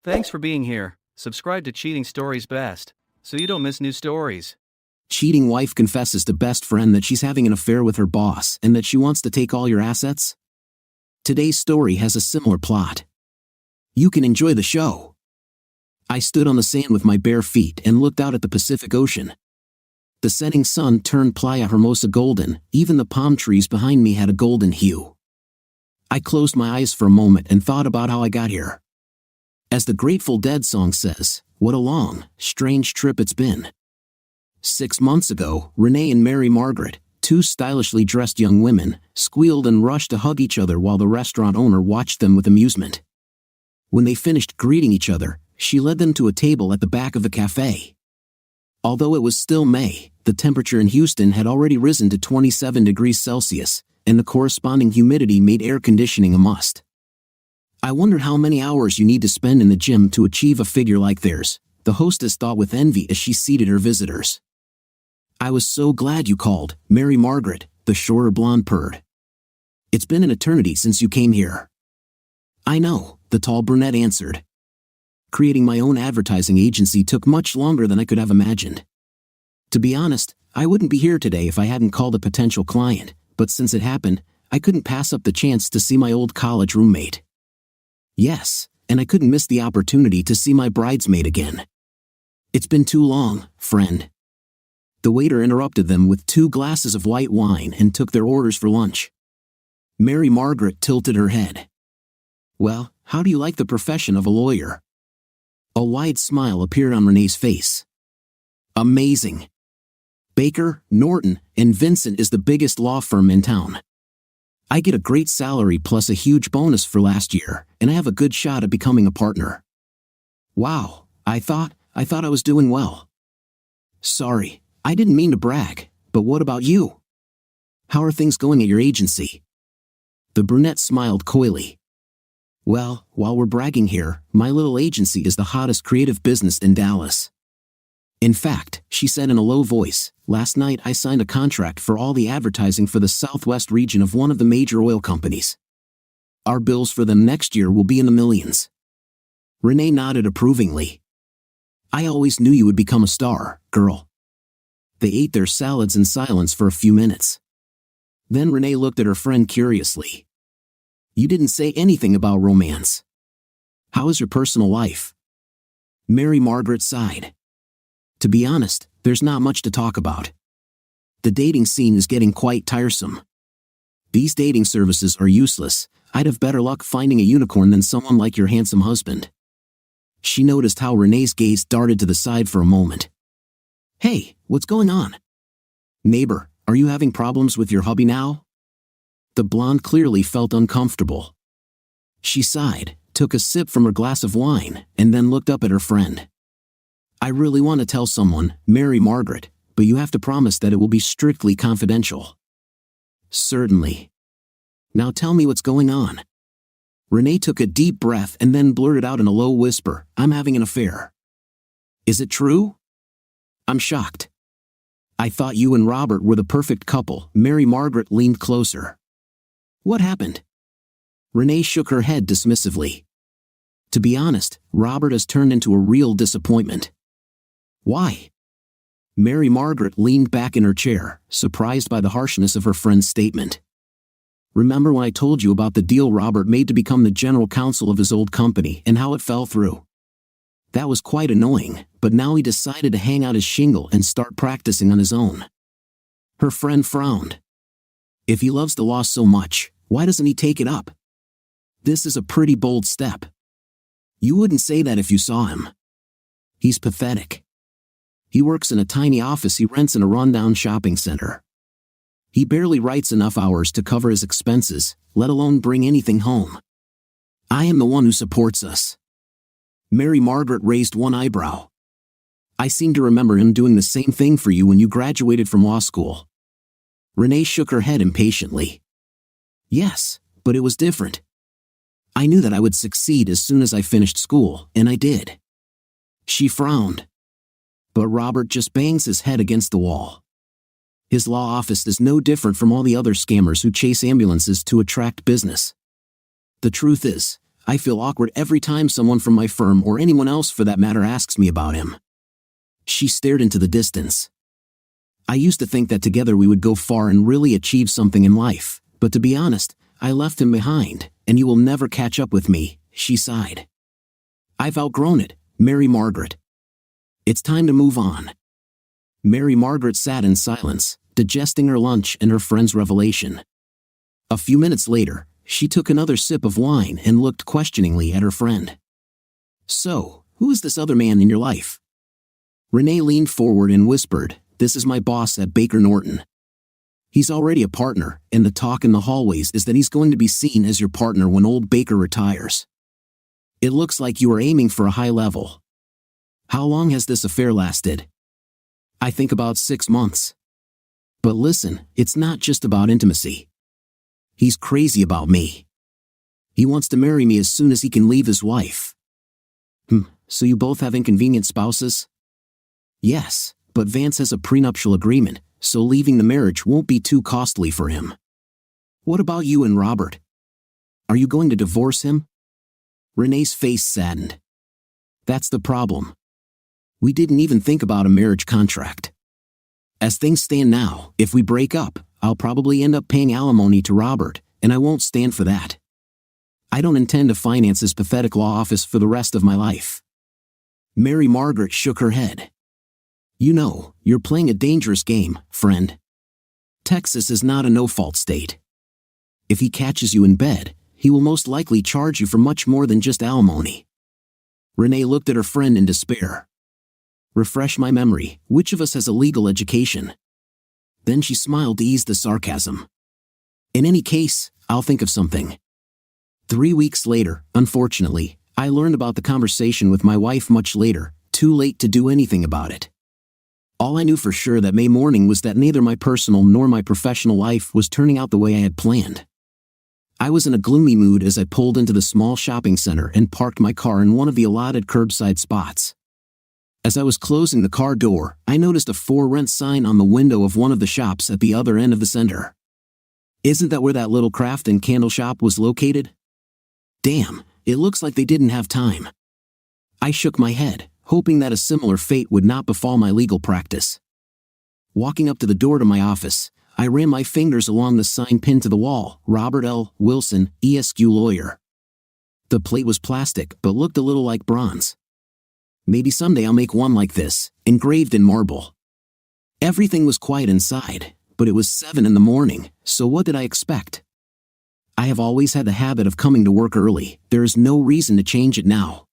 Thanks for being here. Subscribe to Cheating Stories Best, so you don't miss new stories. Cheating wife confesses to best friend that she's having an affair with her boss and that she wants to take all your assets. Today's story has a similar plot. You can enjoy the show. I stood on the sand with my bare feet and looked out at the Pacific Ocean. The setting sun turned Playa Hermosa golden, even the palm trees behind me had a golden hue. I closed my eyes for a moment and thought about how I got here. As the Grateful Dead song says, what a long, strange trip it's been. 6 months ago, Renee and Mary Margaret, two stylishly dressed young women, squealed and rushed to hug each other while the restaurant owner watched them with amusement. When they finished greeting each other, she led them to a table at the back of the cafe. Although it was still May, the temperature in Houston had already risen to 27 degrees Celsius, and the corresponding humidity made air conditioning a must. I wonder how many hours you need to spend in the gym to achieve a figure like theirs, the hostess thought with envy as she seated her visitors. I was so glad you called, Mary Margaret, the shorter blonde purred. It's been an eternity since you came here. I know, the tall brunette answered. Creating my own advertising agency took much longer than I could have imagined. To be honest, I wouldn't be here today if I hadn't called a potential client, but since it happened, I couldn't pass up the chance to see my old college roommate. Yes, and I couldn't miss the opportunity to see my bridesmaid again. It's been too long, friend. The waiter interrupted them with 2 glasses of white wine and took their orders for lunch. Mary Margaret tilted her head. Well, how do you like the profession of a lawyer? A wide smile appeared on Renee's face. Amazing. Baker, Norton, and Vincent is the biggest law firm in town. I get a great salary plus a huge bonus for last year, and I have a good shot at becoming a partner. Wow, I thought I was doing well. Sorry, I didn't mean to brag, but what about you? How are things going at your agency? The brunette smiled coyly. Well, while we're bragging here, my little agency is the hottest creative business in Dallas. In fact, she said in a low voice, last night I signed a contract for all the advertising for the southwest region of one of the major oil companies. Our bills for them next year will be in the millions. Renee nodded approvingly. I always knew you would become a star, girl. They ate their salads in silence for a few minutes. Then Renee looked at her friend curiously. You didn't say anything about romance. How is your personal life? Mary Margaret sighed. To be honest, there's not much to talk about. The dating scene is getting quite tiresome. These dating services are useless. I'd have better luck finding a unicorn than someone like your handsome husband. She noticed how Renee's gaze darted to the side for a moment. Hey, what's going on? Neighbor, are you having problems with your hubby now? The blonde clearly felt uncomfortable. She sighed, took a sip from her glass of wine, and then looked up at her friend. I really want to tell someone, Mary Margaret, but you have to promise that it will be strictly confidential. Certainly. Now tell me what's going on. Renee took a deep breath and then blurted out in a low whisper, I'm having an affair. Is it true? I'm shocked. I thought you and Robert were the perfect couple. Mary Margaret leaned closer. What happened? Renee shook her head dismissively. To be honest, Robert has turned into a real disappointment. Why? Mary Margaret leaned back in her chair, surprised by the harshness of her friend's statement. Remember when I told you about the deal Robert made to become the general counsel of his old company and how it fell through? That was quite annoying, but now he decided to hang out his shingle and start practicing on his own. Her friend frowned. If he loves the law so much, why doesn't he take it up? This is a pretty bold step. You wouldn't say that if you saw him. He's pathetic. He works in a tiny office he rents in a rundown shopping center. He barely writes enough hours to cover his expenses, let alone bring anything home. I am the one who supports us. Mary Margaret raised one eyebrow. I seem to remember him doing the same thing for you when you graduated from law school. Renee shook her head impatiently. Yes, but it was different. I knew that I would succeed as soon as I finished school, and I did. She frowned. But Robert just bangs his head against the wall. His law office is no different from all the other scammers who chase ambulances to attract business. The truth is, I feel awkward every time someone from my firm or anyone else for that matter asks me about him." She stared into the distance. "I used to think that together we would go far and really achieve something in life, but to be honest, I left him behind, and you will never catch up with me," she sighed. "I've outgrown it, Mary Margaret. It's time to move on." Mary Margaret sat in silence, digesting her lunch and her friend's revelation. A few minutes later, she took another sip of wine and looked questioningly at her friend. "So, who is this other man in your life?" Renee leaned forward and whispered, "This is my boss at Baker Norton. He's already a partner, and the talk in the hallways is that he's going to be seen as your partner when old Baker retires. It looks like you are aiming for a high level. How long has this affair lasted?" "I think about 6 months. But listen, it's not just about intimacy. He's crazy about me. He wants to marry me as soon as he can leave his wife." So you both have inconvenient spouses?" "Yes, but Vance has a prenuptial agreement, so leaving the marriage won't be too costly for him." "What about you and Robert? Are you going to divorce him?" Renee's face saddened. "That's the problem. We didn't even think about a marriage contract. As things stand now, if we break up, I'll probably end up paying alimony to Robert, and I won't stand for that. I don't intend to finance his pathetic law office for the rest of my life." Mary Margaret shook her head. "You know, you're playing a dangerous game, friend. Texas is not a no-fault state. If he catches you in bed, he will most likely charge you for much more than just alimony." Renee looked at her friend in despair. "Refresh my memory, which of us has a legal education?" Then she smiled to ease the sarcasm. "In any case, I'll think of something." 3 weeks later, unfortunately, I learned about the conversation with my wife much later, too late to do anything about it. All I knew for sure that May morning was that neither my personal nor my professional life was turning out the way I had planned. I was in a gloomy mood as I pulled into the small shopping center and parked my car in one of the allotted curbside spots. As I was closing the car door, I noticed a "for rent" sign on the window of one of the shops at the other end of the center. Isn't that where that little craft and candle shop was located? Damn, it looks like they didn't have time. I shook my head, hoping that a similar fate would not befall my legal practice. Walking up to the door to my office, I ran my fingers along the sign pinned to the wall, "Robert L. Wilson, ESQ lawyer." The plate was plastic but looked a little like bronze. Maybe someday I'll make one like this, engraved in marble. Everything was quiet inside, but it was 7 in the morning, so what did I expect? I have always had the habit of coming to work early. There is no reason to change it now.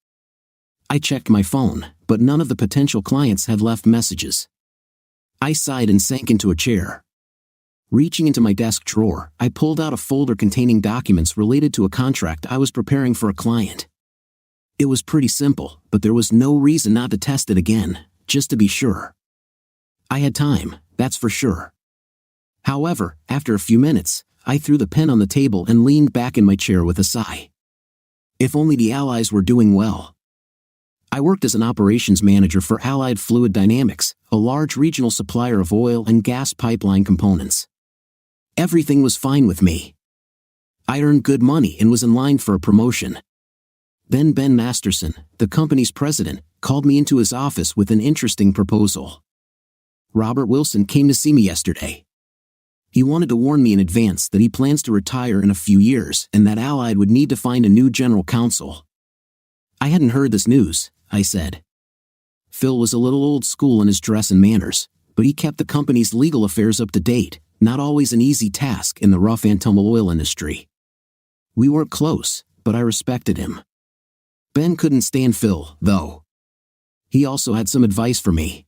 I checked my phone, but none of the potential clients had left messages. I sighed and sank into a chair. Reaching into my desk drawer, I pulled out a folder containing documents related to a contract I was preparing for a client. It was pretty simple, but there was no reason not to test it again, just to be sure. I had time, that's for sure. However, after a few minutes, I threw the pen on the table and leaned back in my chair with a sigh. If only the Allies were doing well. I worked as an operations manager for Allied Fluid Dynamics, a large regional supplier of oil and gas pipeline components. Everything was fine with me. I earned good money and was in line for a promotion. Then Ben Masterson, the company's president, called me into his office with an interesting proposal. "Robert Wilson came to see me yesterday. He wanted to warn me in advance that he plans to retire in a few years and that Allied would need to find a new general counsel." "I hadn't heard this news," I said. Phil was a little old school in his dress and manners, but he kept the company's legal affairs up to date, not always an easy task in the rough and tumble oil industry. We weren't close, but I respected him. Ben couldn't stand Phil, though. He also had some advice for me.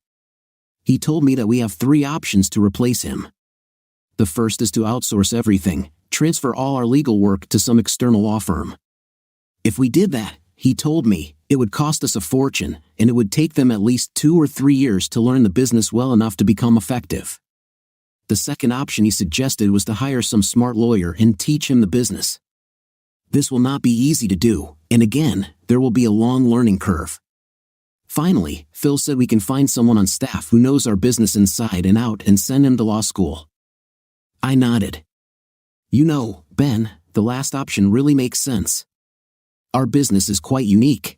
He told me that we have 3 options to replace him. The first is to outsource everything, transfer all our legal work to some external law firm. If we did that, he told me, it would cost us a fortune, and it would take them at least 2 or 3 years to learn the business well enough to become effective. The second option he suggested was to hire some smart lawyer and teach him the business. This will not be easy to do, and again, there will be a long learning curve. Finally, Phil said we can find someone on staff who knows our business inside and out and send him to law school. I nodded. "You know, Ben, the last option really makes sense. Our business is quite unique.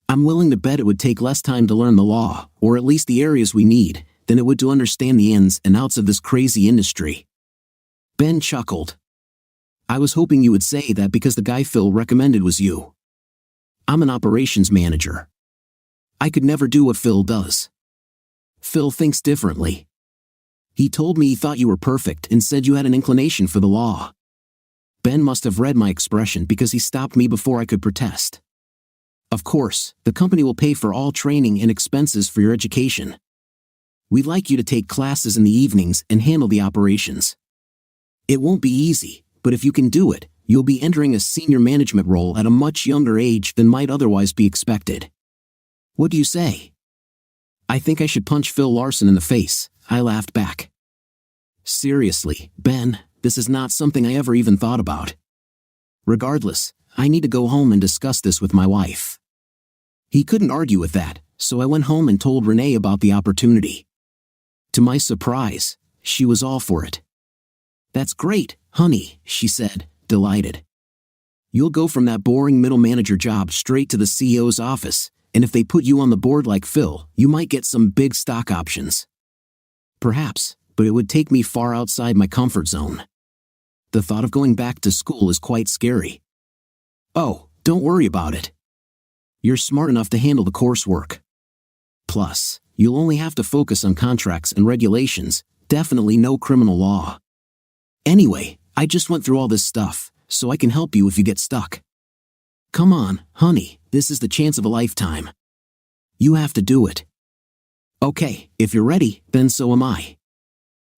I'm willing to bet it would take less time to learn the law, or at least the areas we need, than it would to understand the ins and outs of this crazy industry. Ben chuckled. I was hoping you would say that because the guy Phil recommended was you. I'm an operations manager. I could never do what Phil does. Phil thinks differently. He told me he thought you were perfect and said you had an inclination for the law. Ben must have read my expression because he stopped me before I could protest. Of course, the company will pay for all training and expenses for your education. We'd like you to take classes in the evenings and handle the operations. It won't be easy, but if you can do it, you'll be entering a senior management role at a much younger age than might otherwise be expected. What do you say? I think I should punch Phil Larson in the face, I laughed back. Seriously, Ben, this is not something I ever even thought about. Regardless, I need to go home and discuss this with my wife. He couldn't argue with that, so I went home and told Renee about the opportunity. To my surprise, she was all for it. That's great, honey, she said, delighted. You'll go from that boring middle manager job straight to the CEO's office, and if they put you on the board like Phil, you might get some big stock options. Perhaps, but it would take me far outside my comfort zone. The thought of going back to school is quite scary. Oh, don't worry about it. You're smart enough to handle the coursework. Plus, you'll only have to focus on contracts and regulations, definitely no criminal law. Anyway, I just went through all this stuff, so I can help you if you get stuck. Come on, honey, this is the chance of a lifetime. You have to do it. Okay, if you're ready, then so am I.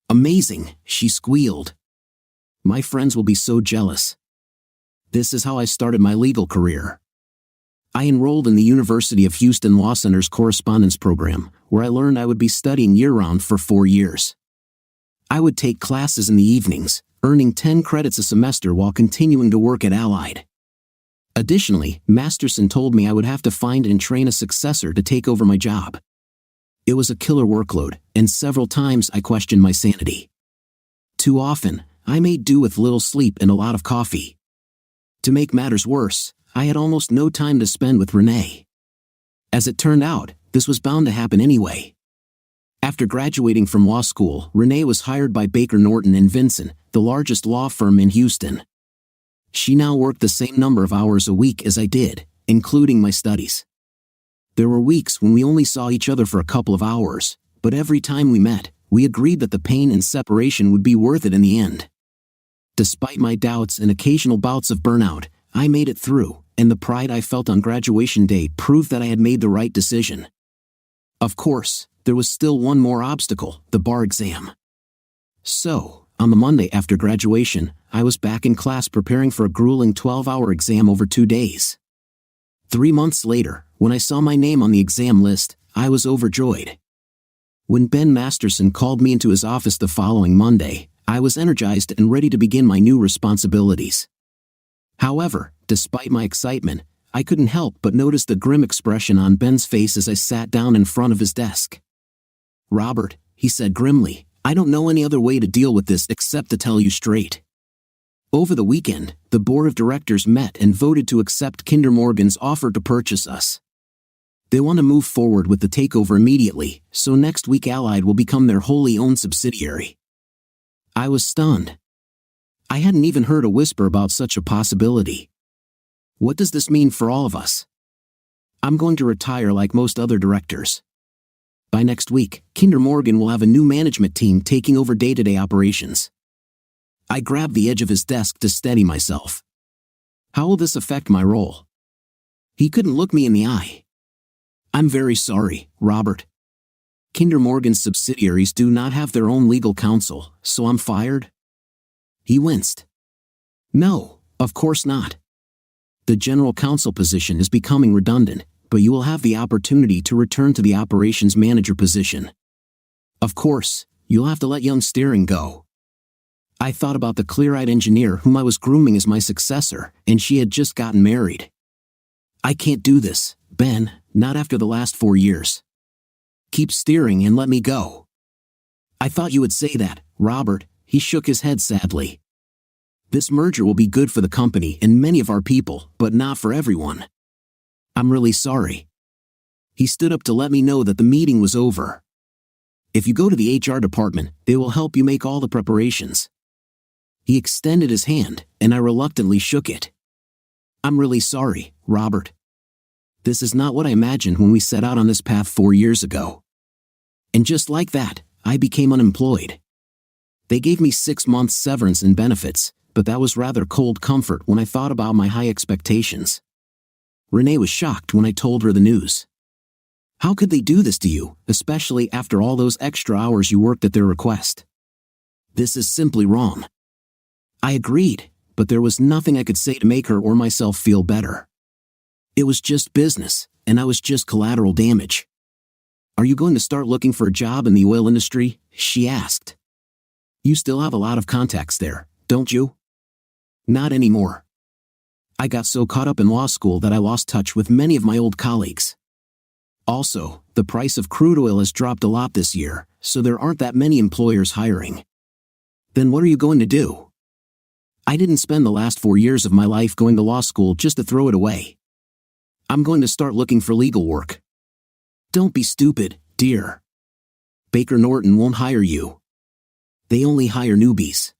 Amazing, she squealed. My friends will be so jealous. This is how I started my legal career. I enrolled in the University of Houston Law Center's correspondence program, where I learned I would be studying year-round for 4 years. I would take classes in the evenings, earning 10 credits a semester while continuing to work at Allied. Additionally, Masterson told me I would have to find and train a successor to take over my job. It was a killer workload, and several times I questioned my sanity. Too often, I made do with little sleep and a lot of coffee. To make matters worse, I had almost no time to spend with Renee. As it turned out, this was bound to happen anyway. After graduating from law school, Renee was hired by Baker Norton and Vinson, the largest law firm in Houston. She now worked the same number of hours a week as I did, including my studies. There were weeks when we only saw each other for a couple of hours, but every time we met, we agreed that the pain and separation would be worth it in the end. Despite my doubts and occasional bouts of burnout, I made it through, and the pride I felt on graduation day proved that I had made the right decision. Of course, there was still one more obstacle, the bar exam. So, on the Monday after graduation, I was back in class preparing for a grueling 12-hour exam over 2 days. 3 months later, when I saw my name on the exam list, I was overjoyed. When Ben Masterson called me into his office the following Monday, I was energized and ready to begin my new responsibilities. However, despite my excitement, I couldn't help but notice the grim expression on Ben's face as I sat down in front of his desk. Robert, he said grimly, I don't know any other way to deal with this except to tell you straight. Over the weekend, the board of directors met and voted to accept Kinder Morgan's offer to purchase us. They want to move forward with the takeover immediately, so next week Allied will become their wholly owned subsidiary. I was stunned. I hadn't even heard a whisper about such a possibility. What does this mean for all of us? I'm going to retire like most other directors. By next week, Kinder Morgan will have a new management team taking over day-to-day operations. I grabbed the edge of his desk to steady myself. How will this affect my role? He couldn't look me in the eye. I'm very sorry, Robert. Kinder Morgan's subsidiaries do not have their own legal counsel, so I'm fired? He winced. No, of course not. The general counsel position is becoming redundant, but you will have the opportunity to return to the operations manager position. Of course, you'll have to let young Steering go. I thought about the clear-eyed engineer whom I was grooming as my successor, and she had just gotten married. I can't do this, Ben, not after the last 4 years. Keep steering and let me go. I thought you would say that, Robert, he shook his head sadly. This merger will be good for the company and many of our people, but not for everyone. I'm really sorry. He stood up to let me know that the meeting was over. If you go to the HR department, they will help you make all the preparations. He extended his hand, and I reluctantly shook it. I'm really sorry, Robert. This is not what I imagined when we set out on this path 4 years ago. And just like that, I became unemployed. They gave me 6 months severance and benefits, but that was rather cold comfort when I thought about my high expectations. Renee was shocked when I told her the news. How could they do this to you, especially after all those extra hours you worked at their request? This is simply wrong. I agreed, but there was nothing I could say to make her or myself feel better. It was just business, and I was just collateral damage. Are you going to start looking for a job in the oil industry? She asked. You still have a lot of contacts there, don't you? Not anymore. I got so caught up in law school that I lost touch with many of my old colleagues. Also, the price of crude oil has dropped a lot this year, so there aren't that many employers hiring. Then what are you going to do? I didn't spend the last 4 years of my life going to law school just to throw it away. I'm going to start looking for legal work. Don't be stupid, dear. Baker Norton won't hire you. They only hire newbies.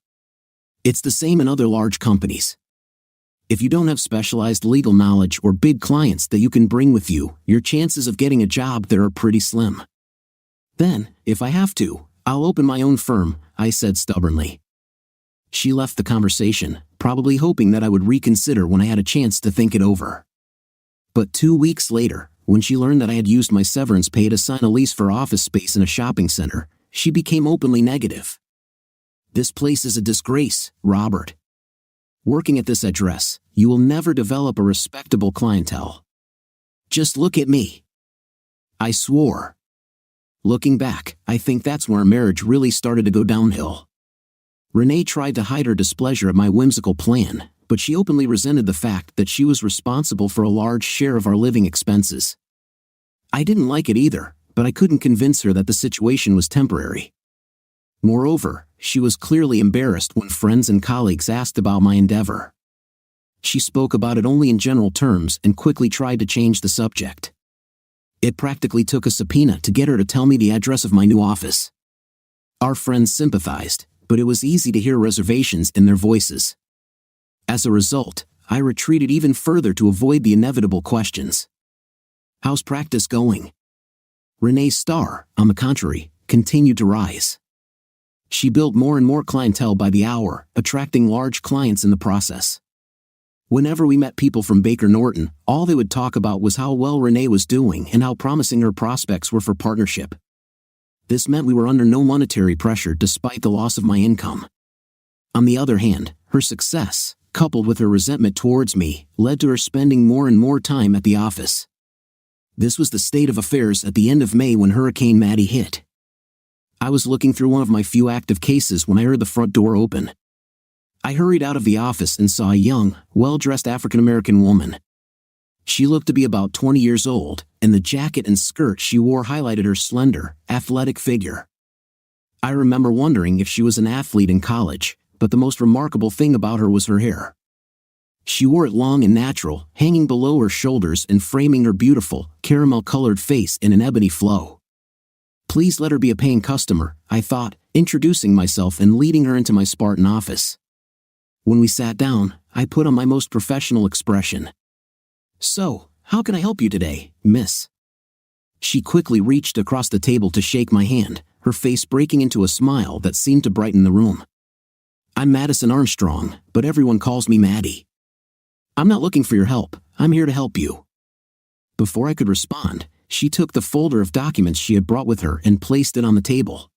It's the same in other large companies. If you don't have specialized legal knowledge or big clients that you can bring with you, your chances of getting a job there are pretty slim. Then, if I have to, I'll open my own firm, I said stubbornly. She left the conversation, probably hoping that I would reconsider when I had a chance to think it over. But 2 weeks later, when she learned that I had used my severance pay to sign a lease for office space in a shopping center, she became openly negative. This place is a disgrace, Robert. Working at this address, you will never develop a respectable clientele. Just look at me. I swore. Looking back, I think that's where our marriage really started to go downhill. Renee tried to hide her displeasure at my whimsical plan, but she openly resented the fact that she was responsible for a large share of our living expenses. I didn't like it either, but I couldn't convince her that the situation was temporary. Moreover, she was clearly embarrassed when friends and colleagues asked about my endeavor. She spoke about it only in general terms and quickly tried to change the subject. It practically took a subpoena to get her to tell me the address of my new office. Our friends sympathized, but it was easy to hear reservations in their voices. As a result, I retreated even further to avoid the inevitable questions. How's practice going? Renee's star, on the contrary, continued to rise. She built more and more clientele by the hour, attracting large clients in the process. Whenever we met people from Baker Norton, all they would talk about was how well Renee was doing and how promising her prospects were for partnership. This meant we were under no monetary pressure despite the loss of my income. On the other hand, her success, coupled with her resentment towards me, led to her spending more and more time at the office. This was the state of affairs at the end of May when Hurricane Matty hit. I was looking through one of my few active cases when I heard the front door open. I hurried out of the office and saw a young, well-dressed African-American woman. She looked to be about 20 years old, and the jacket and skirt she wore highlighted her slender, athletic figure. I remember wondering if she was an athlete in college, but the most remarkable thing about her was her hair. She wore it long and natural, hanging below her shoulders and framing her beautiful, caramel-colored face in an ebony flow. Please let her be a paying customer, I thought, introducing myself and leading her into my Spartan office. When we sat down, I put on my most professional expression. So, how can I help you today, miss? She quickly reached across the table to shake my hand, her face breaking into a smile that seemed to brighten the room. I'm Madison Armstrong, but everyone calls me Maddie. I'm not looking for your help, I'm here to help you. Before I could respond, she took the folder of documents she had brought with her and placed it on the table.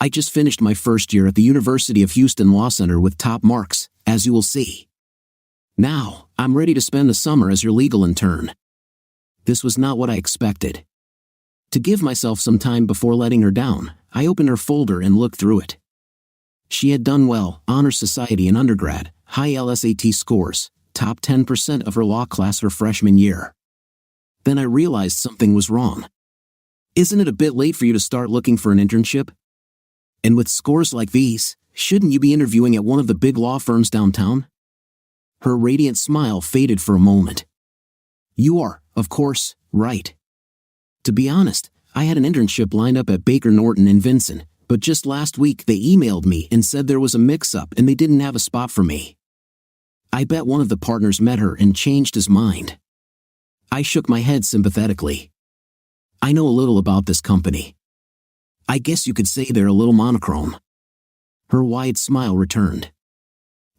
I just finished my first year at the University of Houston Law Center with top marks, as you will see. Now, I'm ready to spend the summer as your legal intern. This was not what I expected. To give myself some time before letting her down, I opened her folder and looked through it. She had done well, honor society in undergrad, high LSAT scores, top 10% of her law class her freshman year. Then I realized something was wrong. Isn't it a bit late for you to start looking for an internship? And with scores like these, shouldn't you be interviewing at one of the big law firms downtown? Her radiant smile faded for a moment. You are, of course, right. To be honest, I had an internship lined up at Baker Norton in Vincent, but just last week they emailed me and said there was a mix-up and they didn't have a spot for me. I bet one of the partners met her and changed his mind. I shook my head sympathetically. I know a little about this company. I guess you could say they're a little monochrome. Her wide smile returned.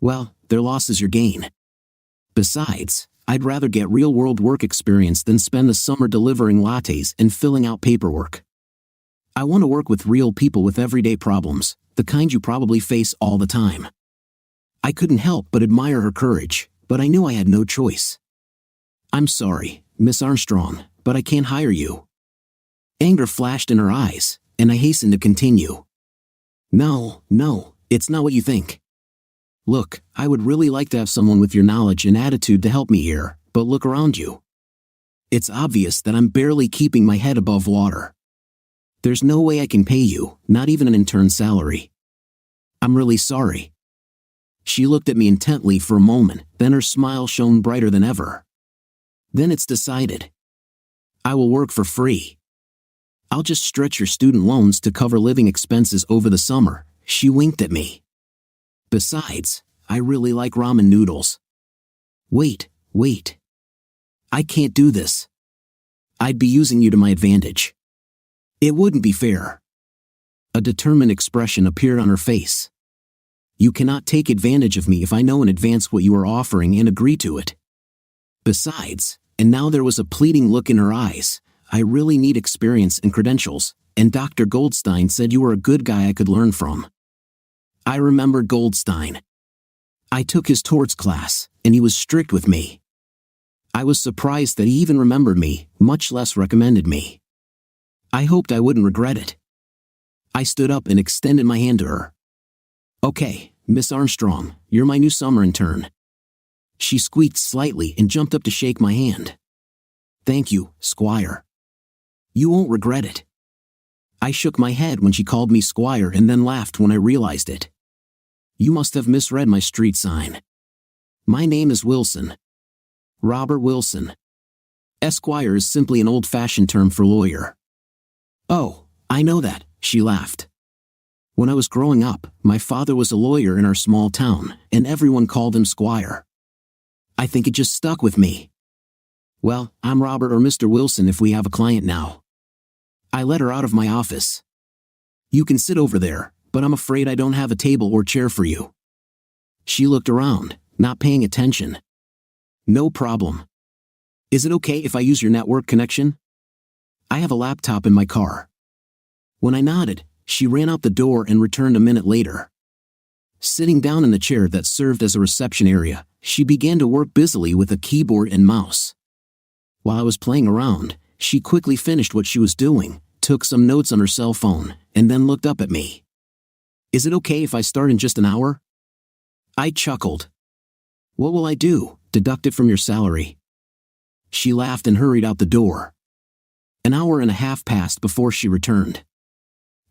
Well, their loss is your gain. Besides, I'd rather get real-world work experience than spend the summer delivering lattes and filling out paperwork. I want to work with real people with everyday problems, the kind you probably face all the time. I couldn't help but admire her courage, but I knew I had no choice. I'm sorry, Miss Armstrong, but I can't hire you. Anger flashed in her eyes, and I hastened to continue. No, it's not what you think. Look, I would really like to have someone with your knowledge and attitude to help me here, but look around you. It's obvious that I'm barely keeping my head above water. There's no way I can pay you, not even an intern's salary. I'm really sorry. She looked at me intently for a moment, then her smile shone brighter than ever. Then it's decided. I will work for free. I'll just stretch your student loans to cover living expenses over the summer. She winked at me. Besides, I really like ramen noodles. Wait. I can't do this. I'd be using you to my advantage. It wouldn't be fair. A determined expression appeared on her face. You cannot take advantage of me if I know in advance what you are offering and agree to it. Besides, and now there was a pleading look in her eyes, I really need experience and credentials, and Dr. Goldstein said you were a good guy I could learn from. I remembered Goldstein. I took his torts class, and he was strict with me. I was surprised that he even remembered me, much less recommended me. I hoped I wouldn't regret it. I stood up and extended my hand to her. Okay, Miss Armstrong, you're my new summer intern. She squeaked slightly and jumped up to shake my hand. Thank you, Squire. You won't regret it. I shook my head when she called me Squire and then laughed when I realized it. You must have misread my street sign. My name is Wilson. Robert Wilson. Esquire is simply an old-fashioned term for lawyer. Oh, I know that, she laughed. When I was growing up, my father was a lawyer in our small town, and everyone called him Squire. I think it just stuck with me. Well, I'm Robert or Mr. Wilson if we have a client now. I let her out of my office. You can sit over there, but I'm afraid I don't have a table or chair for you. She looked around, not paying attention. No problem. Is it okay if I use your network connection? I have a laptop in my car. When I nodded, she ran out the door and returned a minute later. Sitting down in the chair that served as a reception area, she began to work busily with a keyboard and mouse. While I was playing around, she quickly finished what she was doing, took some notes on her cell phone, and then looked up at me. Is it okay if I start in just an hour? I chuckled. What will I do? Deduct it from your salary? She laughed and hurried out the door. An hour and a half passed before she returned.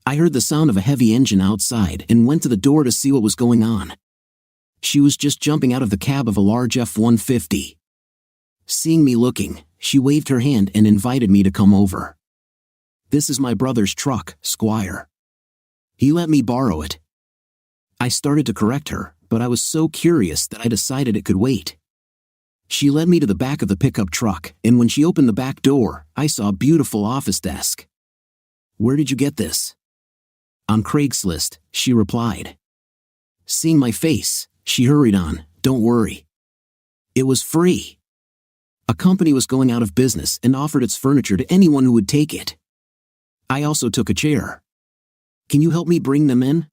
I heard the sound of a heavy engine outside and went to the door to see what was going on. She was just jumping out of the cab of a large F-150. Seeing me looking, she waved her hand and invited me to come over. This is my brother's truck, Squire. He let me borrow it. I started to correct her, but I was so curious that I decided it could wait. She led me to the back of the pickup truck, and when she opened the back door, I saw a beautiful office desk. Where did you get this? On Craigslist, she replied. Seeing my face, she hurried on, don't worry. It was free. A company was going out of business and offered its furniture to anyone who would take it. I also took a chair. Can you help me bring them in?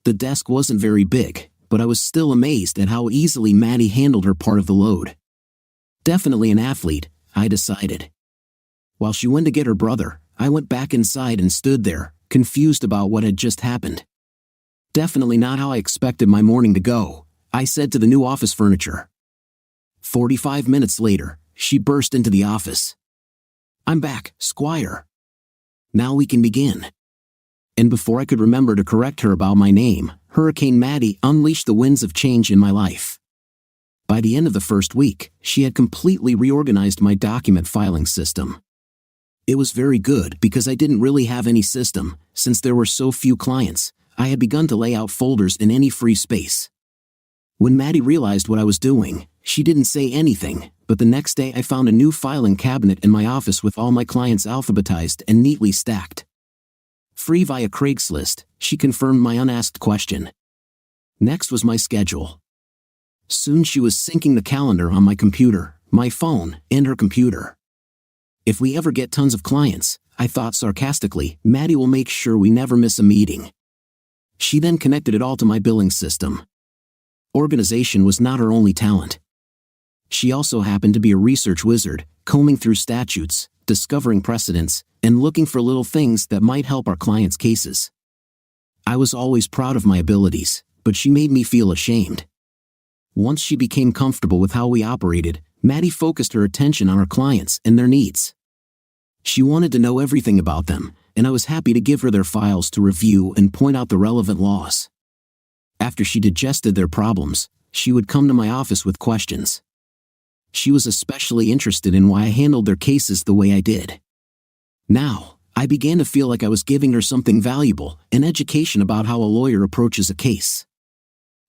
The desk wasn't very big, but I was still amazed at how easily Maddie handled her part of the load. Definitely an athlete, I decided. While she went to get her brother, I went back inside and stood there, confused about what had just happened. Definitely not how I expected my morning to go, I said to the new office furniture. 45 minutes later, she burst into the office. I'm back, Squire. Now we can begin. And before I could remember to correct her about my name, Hurricane Maddie unleashed the winds of change in my life. By the end of the first week, she had completely reorganized my document filing system. It was very good because I didn't really have any system, since there were so few clients. I had begun to lay out folders in any free space. When Maddie realized what I was doing, she didn't say anything, but the next day I found a new filing cabinet in my office with all my clients alphabetized and neatly stacked. Free via Craigslist, she confirmed my unasked question. Next was my schedule. Soon she was syncing the calendar on my computer, my phone, and her computer. If we ever get tons of clients, I thought sarcastically, Maddie will make sure we never miss a meeting. She then connected it all to my billing system. Organization was not her only talent. She also happened to be a research wizard, combing through statutes, discovering precedents, and looking for little things that might help our clients' cases. I was always proud of my abilities, but she made me feel ashamed. Once she became comfortable with how we operated, Maddie focused her attention on our clients and their needs. She wanted to know everything about them, and I was happy to give her their files to review and point out the relevant laws. After she digested their problems, she would come to my office with questions. She was especially interested in why I handled their cases the way I did. Now, I began to feel like I was giving her something valuable, an education about how a lawyer approaches a case.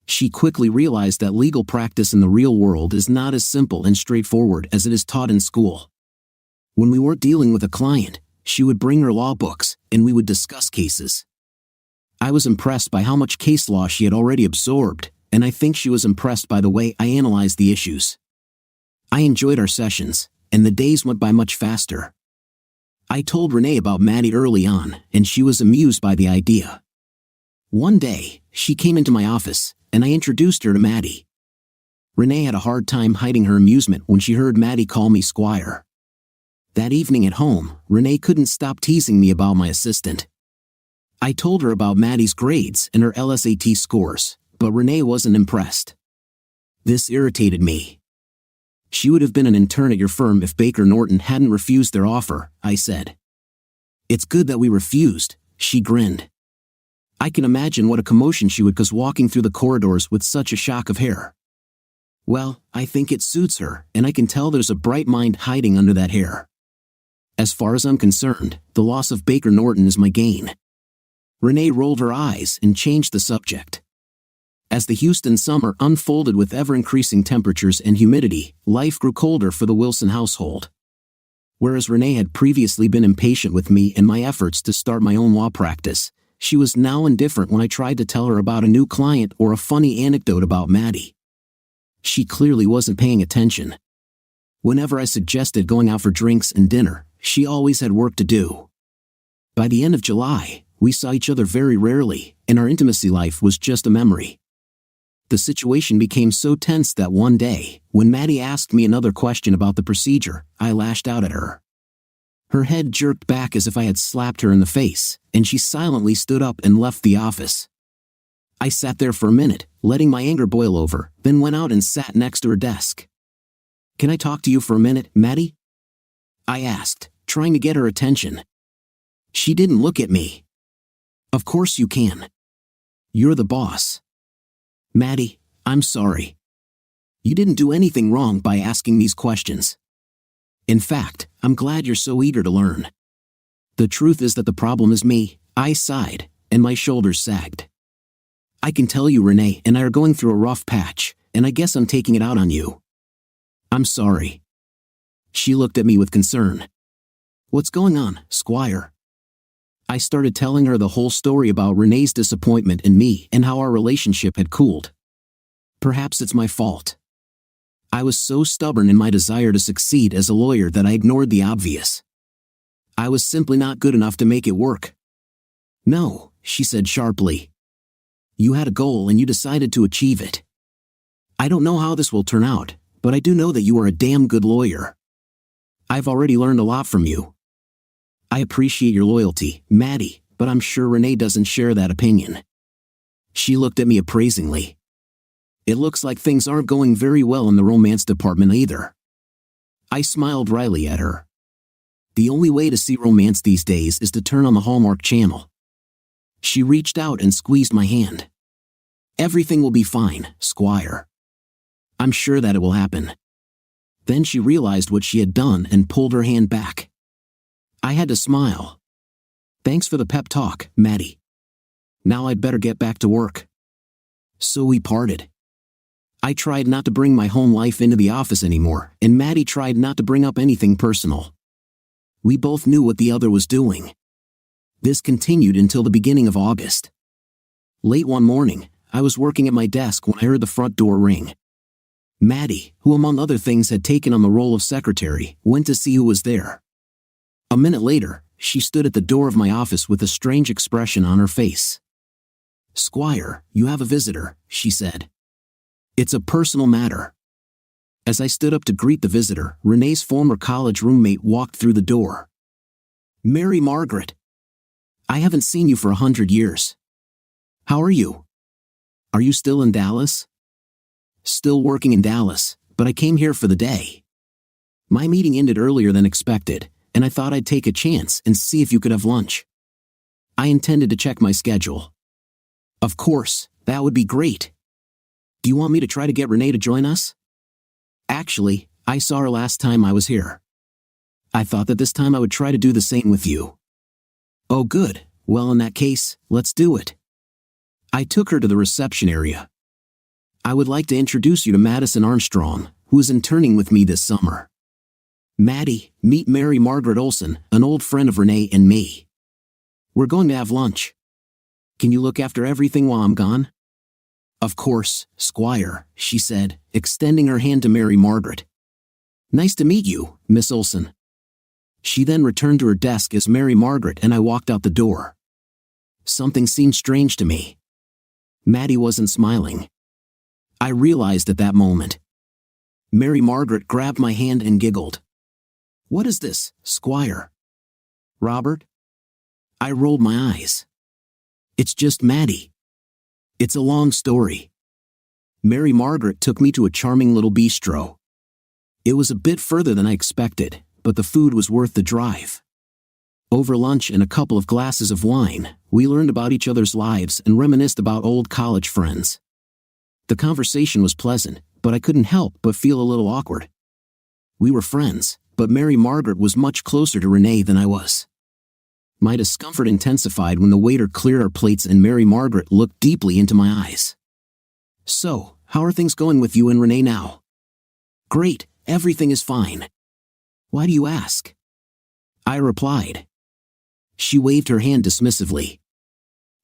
She quickly realized that legal practice in the real world is not as simple and straightforward as it is taught in school. When we weren't dealing with a client, she would bring her law books, and we would discuss cases. I was impressed by how much case law she had already absorbed, and I think she was impressed by the way I analyzed the issues. I enjoyed our sessions, and the days went by much faster. I told Renee about Maddie early on, and she was amused by the idea. One day, she came into my office, and I introduced her to Maddie. Renee had a hard time hiding her amusement when she heard Maddie call me Squire. That evening at home, Renee couldn't stop teasing me about my assistant. I told her about Maddie's grades and her LSAT scores, but Renee wasn't impressed. This irritated me. She would have been an intern at your firm if Baker Norton hadn't refused their offer, I said. It's good that we refused, she grinned. I can imagine what a commotion she would cause walking through the corridors with such a shock of hair. Well, I think it suits her, and I can tell there's a bright mind hiding under that hair. As far as I'm concerned, the loss of Baker Norton is my gain. Renee rolled her eyes and changed the subject. As the Houston summer unfolded with ever-increasing temperatures and humidity, life grew colder for the Wilson household. Whereas Renee had previously been impatient with me and my efforts to start my own law practice, she was now indifferent when I tried to tell her about a new client or a funny anecdote about Maddie. She clearly wasn't paying attention. Whenever I suggested going out for drinks and dinner, she always had work to do. By the end of July, we saw each other very rarely, and our intimacy life was just a memory. The situation became so tense that one day, when Maddie asked me another question about the procedure, I lashed out at her. Her head jerked back as if I had slapped her in the face, and she silently stood up and left the office. I sat there for a minute, letting my anger boil over, then went out and sat next to her desk. "Can I talk to you for a minute, Maddie?" I asked, trying to get her attention. She didn't look at me. "Of course you can. You're the boss." "Maddie, I'm sorry. You didn't do anything wrong by asking these questions. In fact, I'm glad you're so eager to learn. The truth is that the problem is me," I sighed, and my shoulders sagged. "I can tell you Renee and I are going through a rough patch, and I guess I'm taking it out on you. I'm sorry." She looked at me with concern. "What's going on, Squire?" I started telling her the whole story about Renee's disappointment in me and how our relationship had cooled. Perhaps it's my fault. I was so stubborn in my desire to succeed as a lawyer that I ignored the obvious. I was simply not good enough to make it work. "No," she said sharply. "You had a goal and you decided to achieve it. I don't know how this will turn out, but I do know that you are a damn good lawyer. I've already learned a lot from you. I appreciate your loyalty, Maddie, but I'm sure Renee doesn't share that opinion." She looked at me appraisingly. "It looks like things aren't going very well in the romance department either." I smiled wryly at her. The only way to see romance these days is to turn on the Hallmark Channel. She reached out and squeezed my hand. Everything will be fine, Squire. I'm sure that it will happen. Then she realized what she had done and pulled her hand back. I had to smile. Thanks for the pep talk, Maddie. Now I'd better get back to work. So we parted. I tried not to bring my home life into the office anymore, and Maddie tried not to bring up anything personal. We both knew what the other was doing. This continued until the beginning of August. Late one morning, I was working at my desk when I heard the front door ring. Maddie, who among other things had taken on the role of secretary, went to see who was there. A minute later, she stood at the door of my office with a strange expression on her face. "Squire, you have a visitor," she said. "It's a personal matter." As I stood up to greet the visitor, Renee's former college roommate walked through the door. "Mary Margaret. I haven't seen you for 100 years. How are you? Are you still in Dallas?" "Still working in Dallas, but I came here for the day. My meeting ended earlier than expected, and I thought I'd take a chance and see if you could have lunch. I intended to check my schedule." "Of course, that would be great. Do you want me to try to get Renee to join us?" "Actually, I saw her last time I was here. I thought that this time I would try to do the same with you." "Oh good, well in that case, let's do it." I took her to the reception area. "I would like to introduce you to Madison Armstrong, who is interning with me this summer. Maddie, meet Mary Margaret Olson, an old friend of Renee and me. We're going to have lunch. Can you look after everything while I'm gone?" "Of course, Squire," she said, extending her hand to Mary Margaret. "Nice to meet you, Miss Olson." She then returned to her desk as Mary Margaret and I walked out the door. Something seemed strange to me. Maddie wasn't smiling. I realized at that moment. Mary Margaret grabbed my hand and giggled. "What is this, Squire? Robert?" I rolled my eyes. "It's just Maddie. It's a long story." Mary Margaret took me to a charming little bistro. It was a bit further than I expected, but the food was worth the drive. Over lunch and a couple of glasses of wine, we learned about each other's lives and reminisced about old college friends. The conversation was pleasant, but I couldn't help but feel a little awkward. We were friends, but Mary Margaret was much closer to Renee than I was. My discomfort intensified when the waiter cleared our plates and Mary Margaret looked deeply into my eyes. "So, how are things going with you and Renee now?" "Great, everything is fine." "Why do you ask?" I replied. She waved her hand dismissively.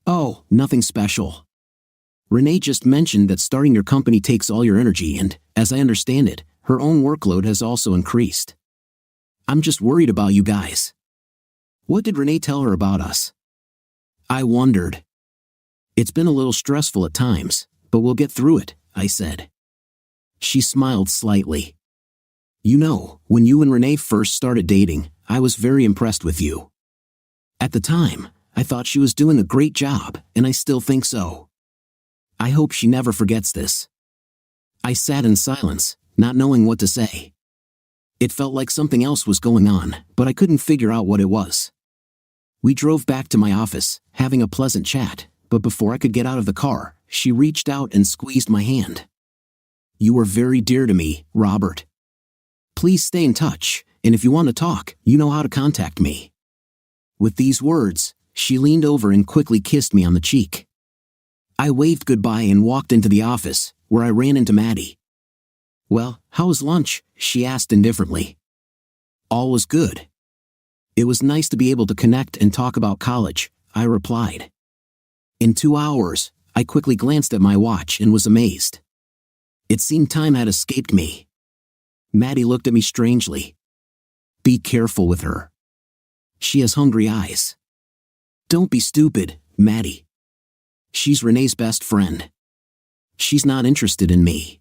"Oh, nothing special. Renee just mentioned that starting your company takes all your energy and, as I understand it, her own workload has also increased. I'm just worried about you guys." "What did Renee tell her about us?" I wondered. "It's been a little stressful at times, but we'll get through it," I said. She smiled slightly. "You know, when you and Renee first started dating, I was very impressed with you. At the time, I thought she was doing a great job, and I still think so. I hope she never forgets this." I sat in silence, not knowing what to say. It felt like something else was going on, but I couldn't figure out what it was. We drove back to my office, having a pleasant chat, but before I could get out of the car, she reached out and squeezed my hand. "You are very dear to me, Robert. Please stay in touch, and if you want to talk, you know how to contact me." With these words, she leaned over and quickly kissed me on the cheek. I waved goodbye and walked into the office, where I ran into Maddie. "Well, how was lunch?" she asked indifferently. "All was good. It was nice to be able to connect and talk about college," I replied. In 2 hours, I quickly glanced at my watch and was amazed. It seemed time had escaped me. Maddie looked at me strangely. "Be careful with her. She has hungry eyes." "Don't be stupid, Maddie. She's Renee's best friend. She's not interested in me."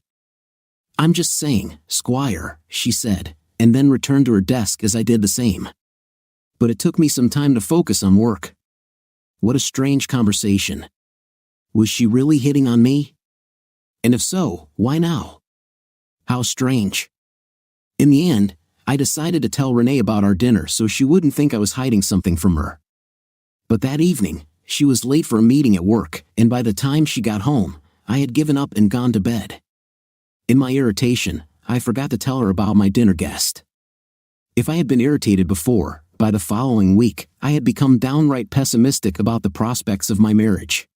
"I'm just saying, Squire," she said, and then returned to her desk as I did the same. But it took me some time to focus on work. What a strange conversation. Was she really hitting on me? And if so, why now? How strange. In the end, I decided to tell Renee about our dinner so she wouldn't think I was hiding something from her. But that evening, she was late for a meeting at work, and by the time she got home, I had given up and gone to bed. In my irritation, I forgot to tell her about my dinner guest. If I had been irritated before, by the following week, I had become downright pessimistic about the prospects of my marriage.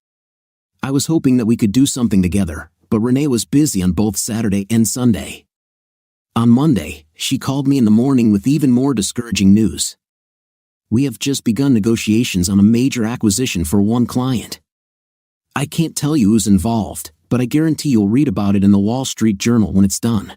I was hoping that we could do something together, but Renee was busy on both Saturday and Sunday. On Monday, she called me in the morning with even more discouraging news. We have just begun negotiations on a major acquisition for one client. I can't tell you who's involved, but I guarantee you'll read about it in the Wall Street Journal when it's done.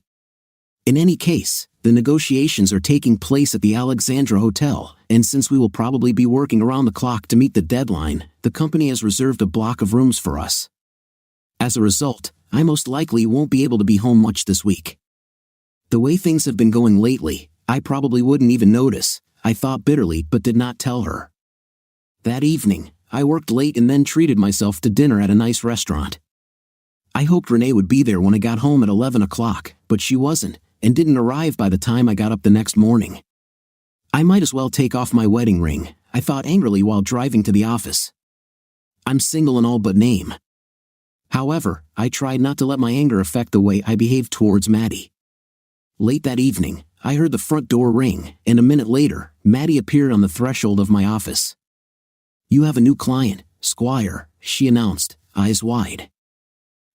In any case, the negotiations are taking place at the Alexandra Hotel, and since we will probably be working around the clock to meet the deadline, the company has reserved a block of rooms for us. As a result, I most likely won't be able to be home much this week. The way things have been going lately, I probably wouldn't even notice, I thought bitterly but did not tell her. That evening, I worked late and then treated myself to dinner at a nice restaurant. I hoped Renee would be there when I got home at 11 o'clock, but she wasn't, and didn't arrive by the time I got up the next morning. I might as well take off my wedding ring, I thought angrily while driving to the office. I'm single in all but name. However, I tried not to let my anger affect the way I behaved towards Maddie. Late that evening, I heard the front door ring, and a minute later, Maddie appeared on the threshold of my office. "You have a new client, Squire," she announced, eyes wide.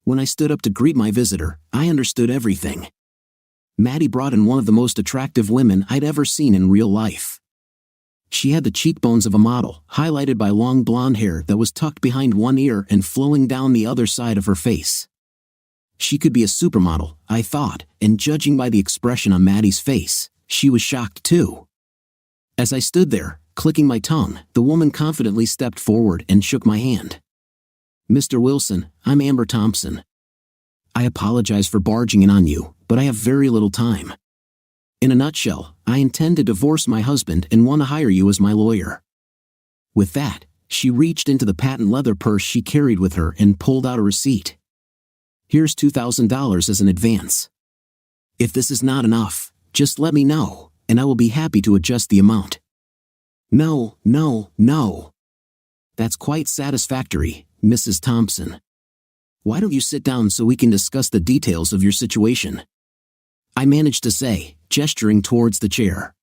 When I stood up to greet my visitor, I understood everything. Maddie brought in one of the most attractive women I'd ever seen in real life. She had the cheekbones of a model, highlighted by long blonde hair that was tucked behind one ear and flowing down the other side of her face. She could be a supermodel, I thought, and judging by the expression on Maddie's face, she was shocked too. As I stood there, clicking my tongue, the woman confidently stepped forward and shook my hand. "Mr. Wilson, I'm Amber Thompson. I apologize for barging in on you, but I have very little time. In a nutshell, I intend to divorce my husband and want to hire you as my lawyer." With that, she reached into the patent leather purse she carried with her and pulled out a receipt. "Here's $2,000 as an advance. If this is not enough, just let me know, and I will be happy to adjust the amount." No. "That's quite satisfactory, Mrs. Thompson. Why don't you sit down so we can discuss the details of your situation?" I managed to say, gesturing towards the chair.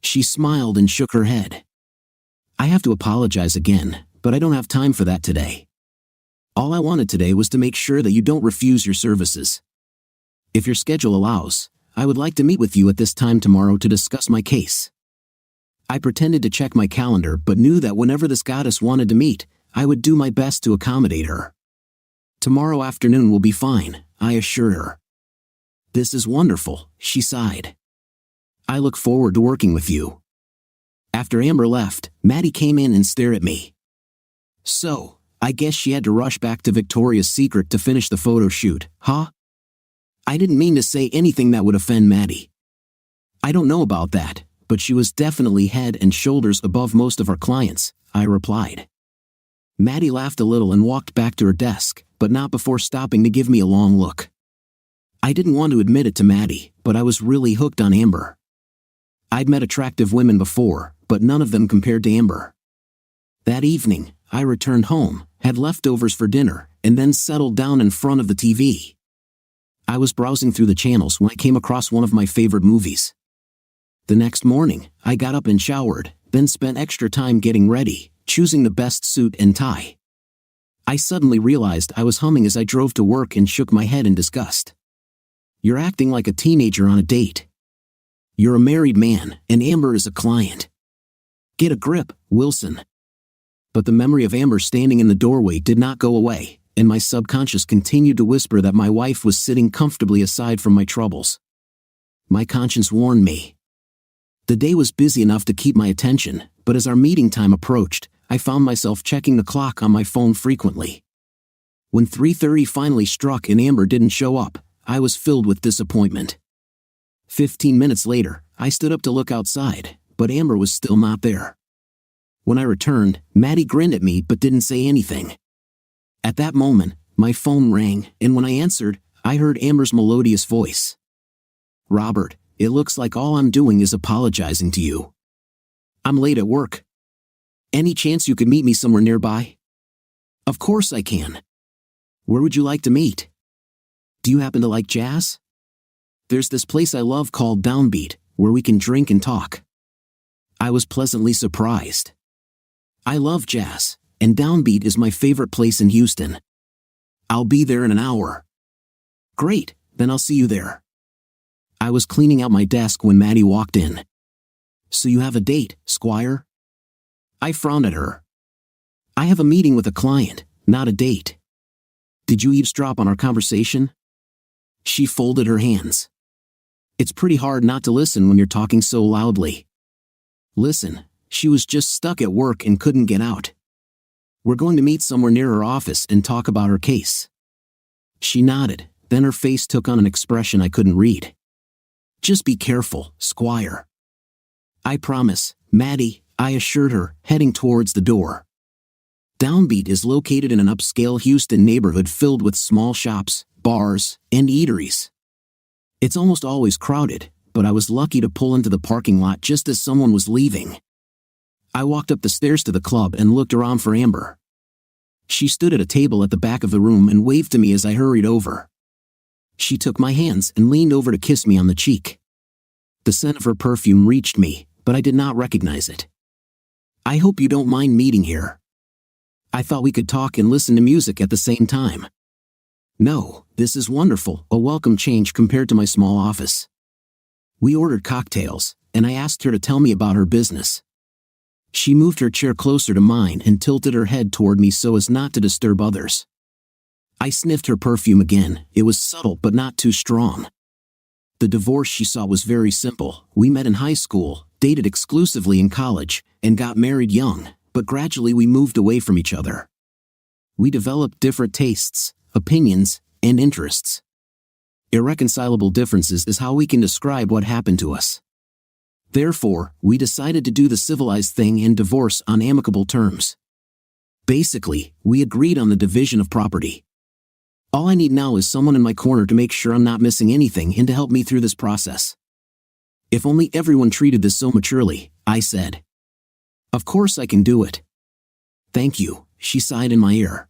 She smiled and shook her head. "I have to apologize again, but I don't have time for that today. All I wanted today was to make sure that you don't refuse your services. If your schedule allows, I would like to meet with you at this time tomorrow to discuss my case." I pretended to check my calendar but knew that whenever this goddess wanted to meet, I would do my best to accommodate her. "Tomorrow afternoon will be fine," I assured her. "This is wonderful," she sighed. "I look forward to working with you." After Amber left, Maddie came in and stared at me. "So, I guess she had to rush back to Victoria's Secret to finish the photo shoot, huh?" I didn't mean to say anything that would offend Maddie. "I don't know about that, but she was definitely head and shoulders above most of our clients," I replied. Maddie laughed a little and walked back to her desk, but not before stopping to give me a long look. I didn't want to admit it to Maddie, but I was really hooked on Amber. I'd met attractive women before, but none of them compared to Amber. That evening, I returned home, had leftovers for dinner, and then settled down in front of the TV. I was browsing through the channels when I came across one of my favorite movies. The next morning, I got up and showered, then spent extra time getting ready, choosing the best suit and tie. I suddenly realized I was humming as I drove to work and shook my head in disgust. "You're acting like a teenager on a date. You're a married man, and Amber is a client. Get a grip, Wilson." But the memory of Amber standing in the doorway did not go away, and my subconscious continued to whisper that my wife was sitting comfortably aside from my troubles. My conscience warned me. The day was busy enough to keep my attention, but as our meeting time approached, I found myself checking the clock on my phone frequently. When 3:30 finally struck and Amber didn't show up, I was filled with disappointment. 15 minutes later, I stood up to look outside, but Amber was still not there. When I returned, Maddie grinned at me but didn't say anything. At that moment, my phone rang, and when I answered, I heard Amber's melodious voice. "Robert, it looks like all I'm doing is apologizing to you. I'm late at work. Any chance you could meet me somewhere nearby?" "Of course I can." Where would you like to meet? Do you happen to like jazz? There's this place I love called Downbeat, where we can drink and talk. I was pleasantly surprised. I love jazz, and Downbeat is my favorite place in Houston. I'll be there in an hour. Great, then I'll see you there. I was cleaning out my desk when Maddie walked in. So you have a date, Squire? I frowned at her. I have a meeting with a client, not a date. Did you eavesdrop on our conversation? She folded her hands. It's pretty hard not to listen when you're talking so loudly. Listen, she was just stuck at work and couldn't get out. We're going to meet somewhere near her office and talk about her case. She nodded, then her face took on an expression I couldn't read. Just be careful, Squire. I promise, Maddie, I assured her, heading towards the door. Downbeat is located in an upscale Houston neighborhood filled with small shops, bars, and eateries. It's almost always crowded, but I was lucky to pull into the parking lot just as someone was leaving. I walked up the stairs to the club and looked around for Amber. She stood at a table at the back of the room and waved to me as I hurried over. She took my hands and leaned over to kiss me on the cheek. The scent of her perfume reached me, but I did not recognize it. I hope you don't mind meeting here. I thought we could talk and listen to music at the same time. No, this is wonderful, a welcome change compared to my small office. We ordered cocktails, and I asked her to tell me about her business. She moved her chair closer to mine and tilted her head toward me so as not to disturb others. I sniffed her perfume again. It was subtle but not too strong. The divorce she saw was very simple. We met in high school, dated exclusively in college, and got married young, but gradually we moved away from each other. We developed different tastes, opinions, and interests. Irreconcilable differences is how we can describe what happened to us. Therefore, we decided to do the civilized thing and divorce on amicable terms. Basically, we agreed on the division of property. All I need now is someone in my corner to make sure I'm not missing anything and to help me through this process. If only everyone treated this so maturely, I said. Of course I can do it. Thank you, she sighed in my ear.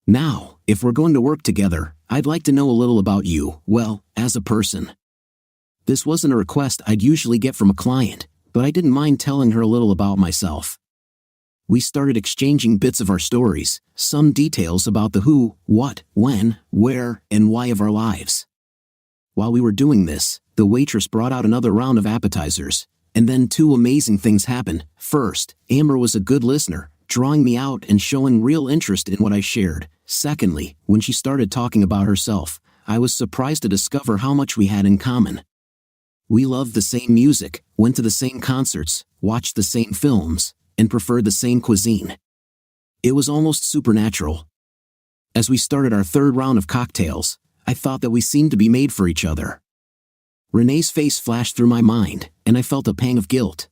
Now, if we're going to work together, I'd like to know a little about you, well, as a person. This wasn't a request I'd usually get from a client, but I didn't mind telling her a little about myself. We started exchanging bits of our stories, some details about the who, what, when, where, and why of our lives. While we were doing this, the waitress brought out another round of appetizers, and then two amazing things happened. First, Amber was a good listener, drawing me out and showing real interest in what I shared. Secondly, when she started talking about herself, I was surprised to discover how much we had in common. We loved the same music, went to the same concerts, watched the same films, and preferred the same cuisine. It was almost supernatural. As we started our third round of cocktails, I thought that we seemed to be made for each other. Renee's face flashed through my mind, and I felt a pang of guilt.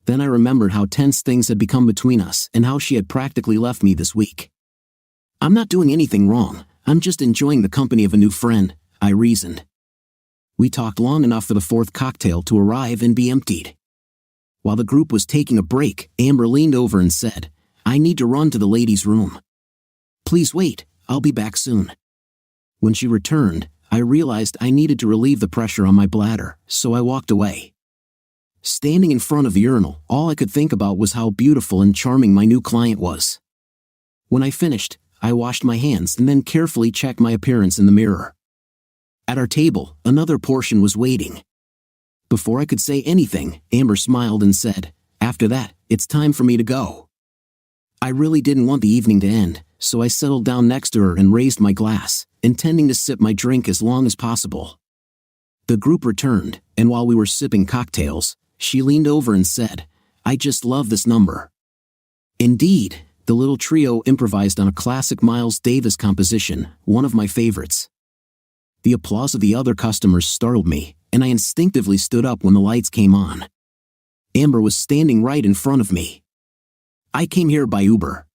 Then I remembered how tense things had become between us and how she had practically left me this week. I'm not doing anything wrong, I'm just enjoying the company of a new friend, I reasoned. We talked long enough for the fourth cocktail to arrive and be emptied. While the group was taking a break, Amber leaned over and said, I need to run to the ladies' room. Please wait, I'll be back soon. When she returned, I realized I needed to relieve the pressure on my bladder, so I walked away. Standing in front of the urinal, all I could think about was how beautiful and charming my new client was. When I finished, I washed my hands and then carefully checked my appearance in the mirror. At our table, another portion was waiting. Before I could say anything, Amber smiled and said, After that, it's time for me to go. I really didn't want the evening to end, so I settled down next to her and raised my glass, intending to sip my drink as long as possible. The group returned, and while we were sipping cocktails, she leaned over and said, I just love this number. Indeed, the little trio improvised on a classic Miles Davis composition, one of my favorites. The applause of the other customers startled me, and I instinctively stood up when the lights came on. Amber was standing right in front of me. I came here by Uber.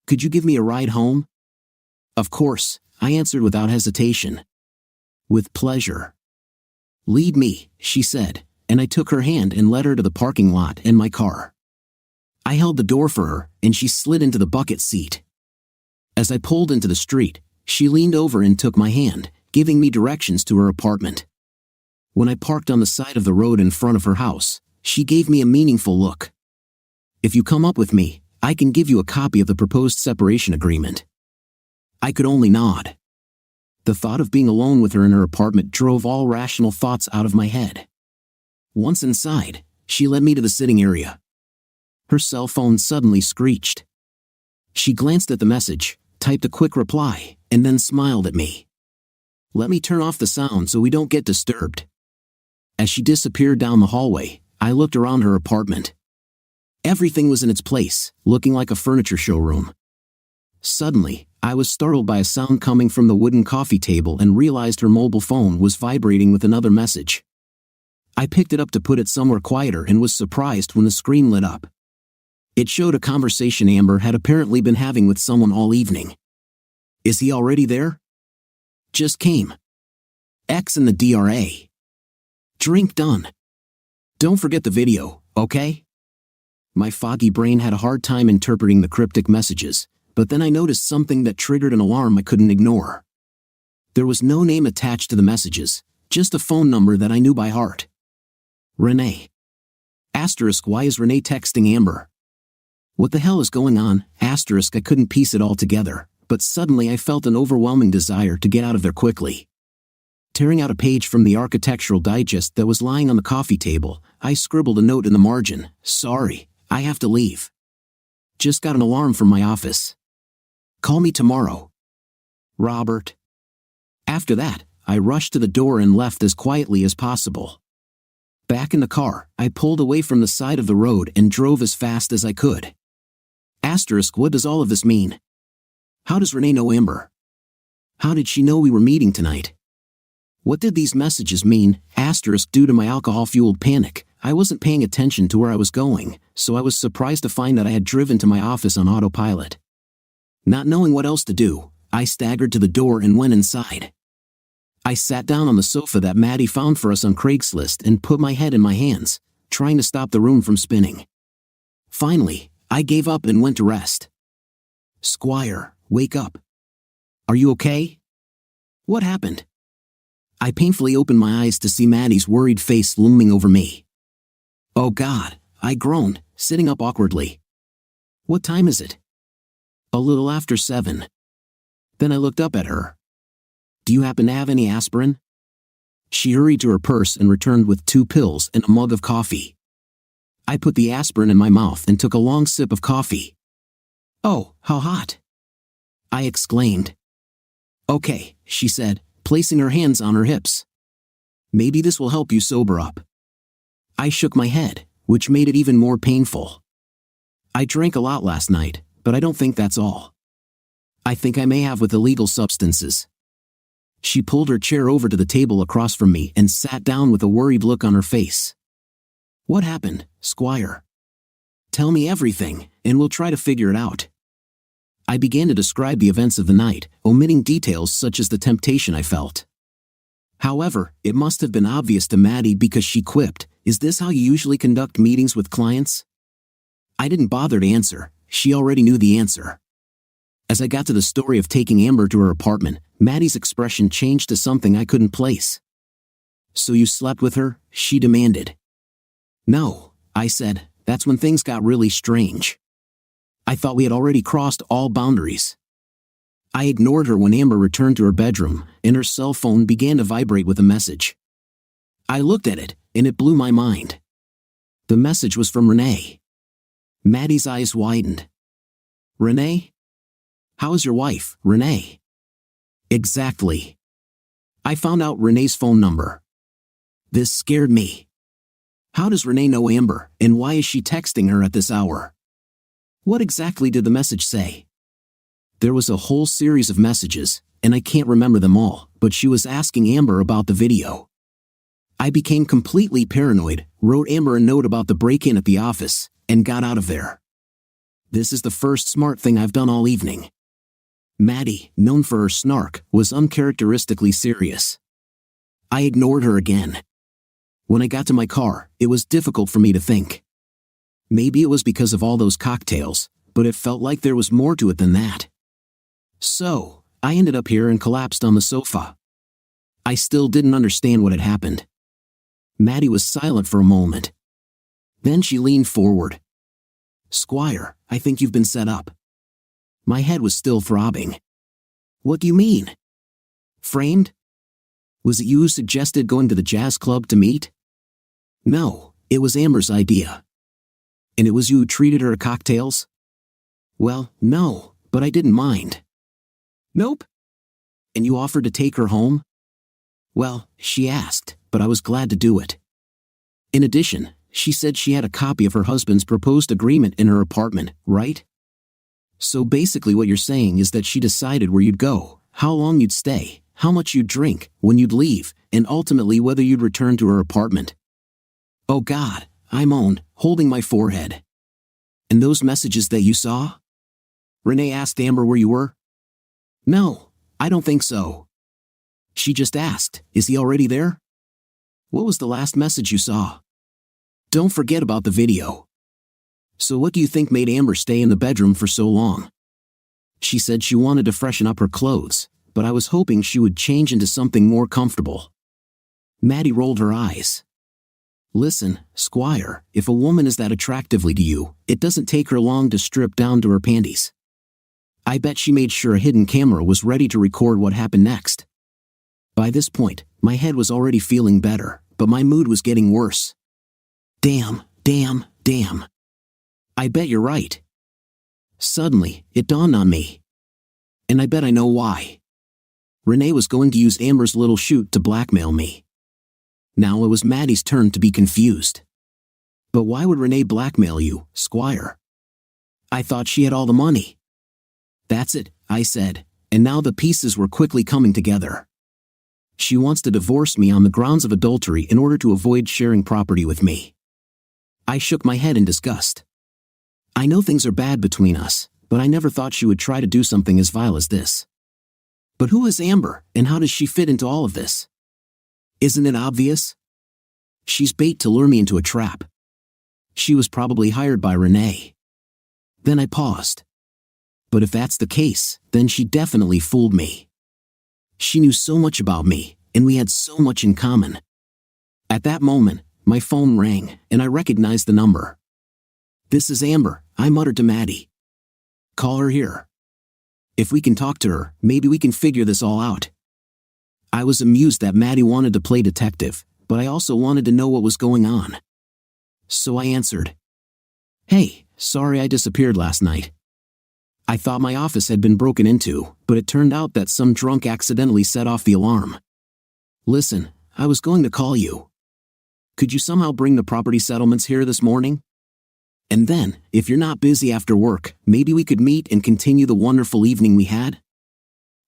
Could you give me a ride home? Of course, I answered without hesitation. With pleasure. Lead me, she said, and I took her hand and led her to the parking lot and my car. I held the door for her, and she slid into the bucket seat. As I pulled into the street, she leaned over and took my hand, giving me directions to her apartment. When I parked on the side of the road in front of her house, she gave me a meaningful look. "If you come up with me, I can give you a copy of the proposed separation agreement." I could only nod. The thought of being alone with her in her apartment drove all rational thoughts out of my head. Once inside, she led me to the sitting area. Her cell phone suddenly screeched. She glanced at the message, typed a quick reply, and then smiled at me. "Let me turn off the sound so we don't get disturbed." As she disappeared down the hallway, I looked around her apartment. Everything was in its place, looking like a furniture showroom. Suddenly, I was startled by a sound coming from the wooden coffee table and realized her mobile phone was vibrating with another message. I picked it up to put it somewhere quieter and was surprised when the screen lit up. It showed a conversation Amber had apparently been having with someone all evening. "Is he already there?" "Just came. X in the DRA. Drink done. Don't forget the video, okay?" My foggy brain had a hard time interpreting the cryptic messages, but then I noticed something that triggered an alarm I couldn't ignore. There was no name attached to the messages, just a phone number that I knew by heart. Renee. Asterisk, why is Renee texting Amber? What the hell is going on? Asterisk, I couldn't piece it all together, but suddenly I felt an overwhelming desire to get out of there quickly. Tearing out a page from the Architectural Digest that was lying on the coffee table, I scribbled a note in the margin. "Sorry, I have to leave. Just got an alarm from my office. Call me tomorrow. Robert." After that, I rushed to the door and left as quietly as possible. Back in the car, I pulled away from the side of the road and drove as fast as I could. Asterisk, what does all of this mean? How does Renee know Amber? How did she know we were meeting tonight? What did these messages mean? Asterisk, due to my alcohol-fueled panic, I wasn't paying attention to where I was going, so I was surprised to find that I had driven to my office on autopilot. Not knowing what else to do, I staggered to the door and went inside. I sat down on the sofa that Maddie found for us on Craigslist and put my head in my hands, trying to stop the room from spinning. Finally, I gave up and went to rest. "Squire, wake up. Are you okay? What happened?" I painfully opened my eyes to see Maddie's worried face looming over me. "Oh God," I groaned, sitting up awkwardly. "What time is it?" "A little after 7. Then I looked up at her. "Do you happen to have any aspirin?" She hurried to her purse and returned with 2 pills and a mug of coffee. I put the aspirin in my mouth and took a long sip of coffee. "Oh, how hot!" I exclaimed. "Okay," she said, placing her hands on her hips. "Maybe this will help you sober up." I shook my head, which made it even more painful. "I drank a lot last night, but I don't think that's all. I think I may have with illegal substances." She pulled her chair over to the table across from me and sat down with a worried look on her face. "What happened, Squire? Tell me everything, and we'll try to figure it out." I began to describe the events of the night, omitting details such as the temptation I felt. However, it must have been obvious to Maddie because she quipped, "Is this how you usually conduct meetings with clients?" I didn't bother to answer, she already knew the answer. As I got to the story of taking Amber to her apartment, Maddie's expression changed to something I couldn't place. "So you slept with her?" she demanded. "No," I said, "that's when things got really strange. I thought we had already crossed all boundaries." I ignored her when Amber returned to her bedroom, and her cell phone began to vibrate with a message. I looked at it, and it blew my mind. The message was from Renee. Maddie's eyes widened. "Renee? How is your wife, Renee?" "Exactly." I found out Renee's phone number. This scared me. How does Renee know Amber, and why is she texting her at this hour? What exactly did the message say? There was a whole series of messages, and I can't remember them all, but she was asking Amber about the video. I became completely paranoid, wrote Amber a note about the break-in at the office, and got out of there. This is the first smart thing I've done all evening. Maddie, known for her snark, was uncharacteristically serious. I ignored her again. When I got to my car, it was difficult for me to think. Maybe it was because of all those cocktails, but it felt like there was more to it than that. So, I ended up here and collapsed on the sofa. I still didn't understand what had happened. Maddie was silent for a moment. Then she leaned forward. Squire, I think you've been set up. My head was still throbbing. What do you mean? Framed? Was it you who suggested going to the jazz club to meet? No, it was Amber's idea. And it was you who treated her to cocktails? Well, no, but I didn't mind. Nope. And you offered to take her home? Well, she asked, but I was glad to do it. In addition, she said she had a copy of her husband's proposed agreement in her apartment, right? So basically what you're saying is that she decided where you'd go, how long you'd stay, how much you'd drink, when you'd leave, and ultimately whether you'd return to her apartment. Oh God, I moaned, holding my forehead. And those messages that you saw? Renee asked Amber where you were. No, I don't think so. She just asked, is he already there? What was the last message you saw? Don't forget about the video. So what do you think made Amber stay in the bedroom for so long? She said she wanted to freshen up her clothes, but I was hoping she would change into something more comfortable. Maddie rolled her eyes. Listen, Squire, if a woman is that attractively to you, it doesn't take her long to strip down to her panties. I bet she made sure a hidden camera was ready to record what happened next. By this point, my head was already feeling better, but my mood was getting worse. Damn. I bet you're right. Suddenly, it dawned on me. And I bet I know why. Renee was going to use Amber's little shoot to blackmail me. Now it was Maddie's turn to be confused. But why would Renee blackmail you, Squire? I thought she had all the money. That's it, I said, and now the pieces were quickly coming together. She wants to divorce me on the grounds of adultery in order to avoid sharing property with me. I shook my head in disgust. I know things are bad between us, but I never thought she would try to do something as vile as this. But who is Amber, and how does she fit into all of this? Isn't it obvious? She's bait to lure me into a trap. She was probably hired by Renee. Then I paused. But if that's the case, then she definitely fooled me. She knew so much about me, and we had so much in common. At that moment, my phone rang, and I recognized the number. This is Amber, I muttered to Maddie. Call her here. If we can talk to her, maybe we can figure this all out. I was amused that Maddie wanted to play detective, but I also wanted to know what was going on. So I answered. Hey, sorry I disappeared last night. I thought my office had been broken into, but it turned out that some drunk accidentally set off the alarm. Listen, I was going to call you. Could you somehow bring the property settlements here this morning? And then, if you're not busy after work, maybe we could meet and continue the wonderful evening we had?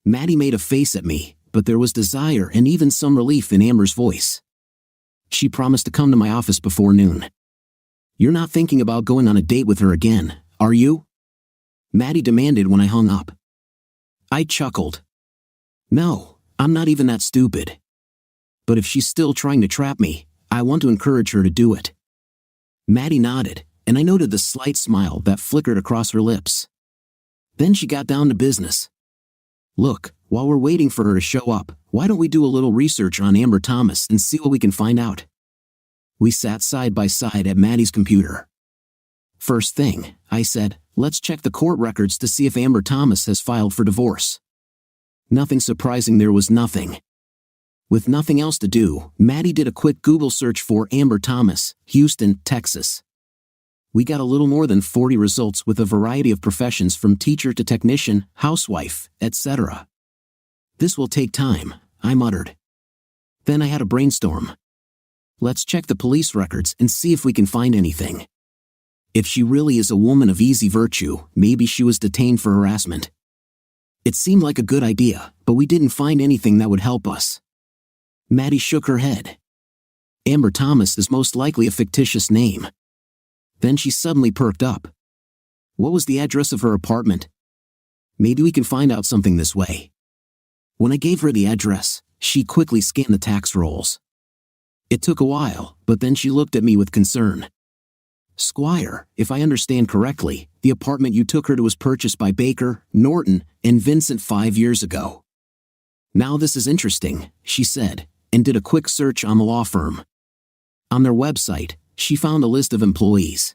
Maddie made a face at me, but there was desire and even some relief in Amber's voice. She promised to come to my office before noon. You're not thinking about going on a date with her again, are you? Maddie demanded when I hung up. I chuckled. No, I'm not even that stupid. But if she's still trying to trap me, I want to encourage her to do it. Maddie nodded, and I noted the slight smile that flickered across her lips. Then she got down to business. Look, while we're waiting for her to show up, why don't we do a little research on Amber Thomas and see what we can find out? We sat side by side at Maddie's computer. First thing, I said, let's check the court records to see if Amber Thomas has filed for divorce. Nothing surprising, there was nothing. With nothing else to do, Maddie did a quick Google search for Amber Thomas, Houston, Texas. We got a little more than 40 results with a variety of professions from teacher to technician, housewife, etc. This will take time, I muttered. Then I had a brainstorm. Let's check the police records and see if we can find anything. If she really is a woman of easy virtue, maybe she was detained for harassment. It seemed like a good idea, but we didn't find anything that would help us. Maddie shook her head. Amber Thomas is most likely a fictitious name. Then she suddenly perked up. What was the address of her apartment? Maybe we can find out something this way. When I gave her the address, she quickly scanned the tax rolls. It took a while, but then she looked at me with concern. Squire, if I understand correctly, the apartment you took her to was purchased by Baker, Norton, and Vincent 5 years ago. Now this is interesting, she said, and did a quick search on the law firm. On their website, she found a list of employees.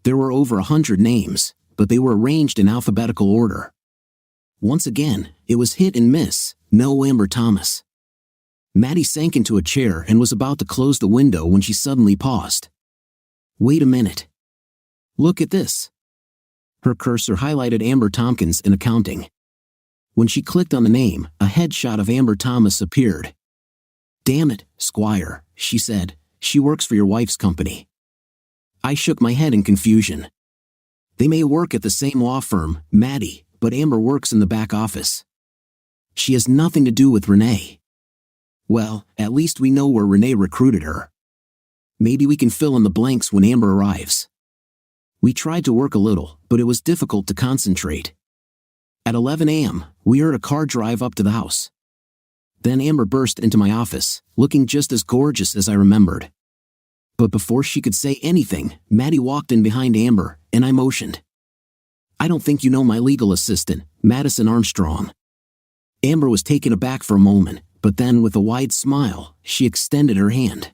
There were over 100 names, but they were arranged in alphabetical order. Once again, it was hit and miss, no Amber Thomas. Maddie sank into a chair and was about to close the window when she suddenly paused. Wait a minute. Look at this. Her cursor highlighted Amber Tompkins in accounting. When she clicked on the name, a headshot of Amber Thomas appeared. Damn it, Squire, she said, she works for your wife's company. I shook my head in confusion. They may work at the same law firm, Maddie, but Amber works in the back office. She has nothing to do with Renee. Well, at least we know where Renee recruited her. Maybe we can fill in the blanks when Amber arrives. We tried to work a little, but it was difficult to concentrate. At 11 a.m., we heard a car drive up to the house. Then Amber burst into my office, looking just as gorgeous as I remembered. But before she could say anything, Maddie walked in behind Amber, and I motioned. I don't think you know my legal assistant, Madison Armstrong. Amber was taken aback for a moment, but then with a wide smile, she extended her hand.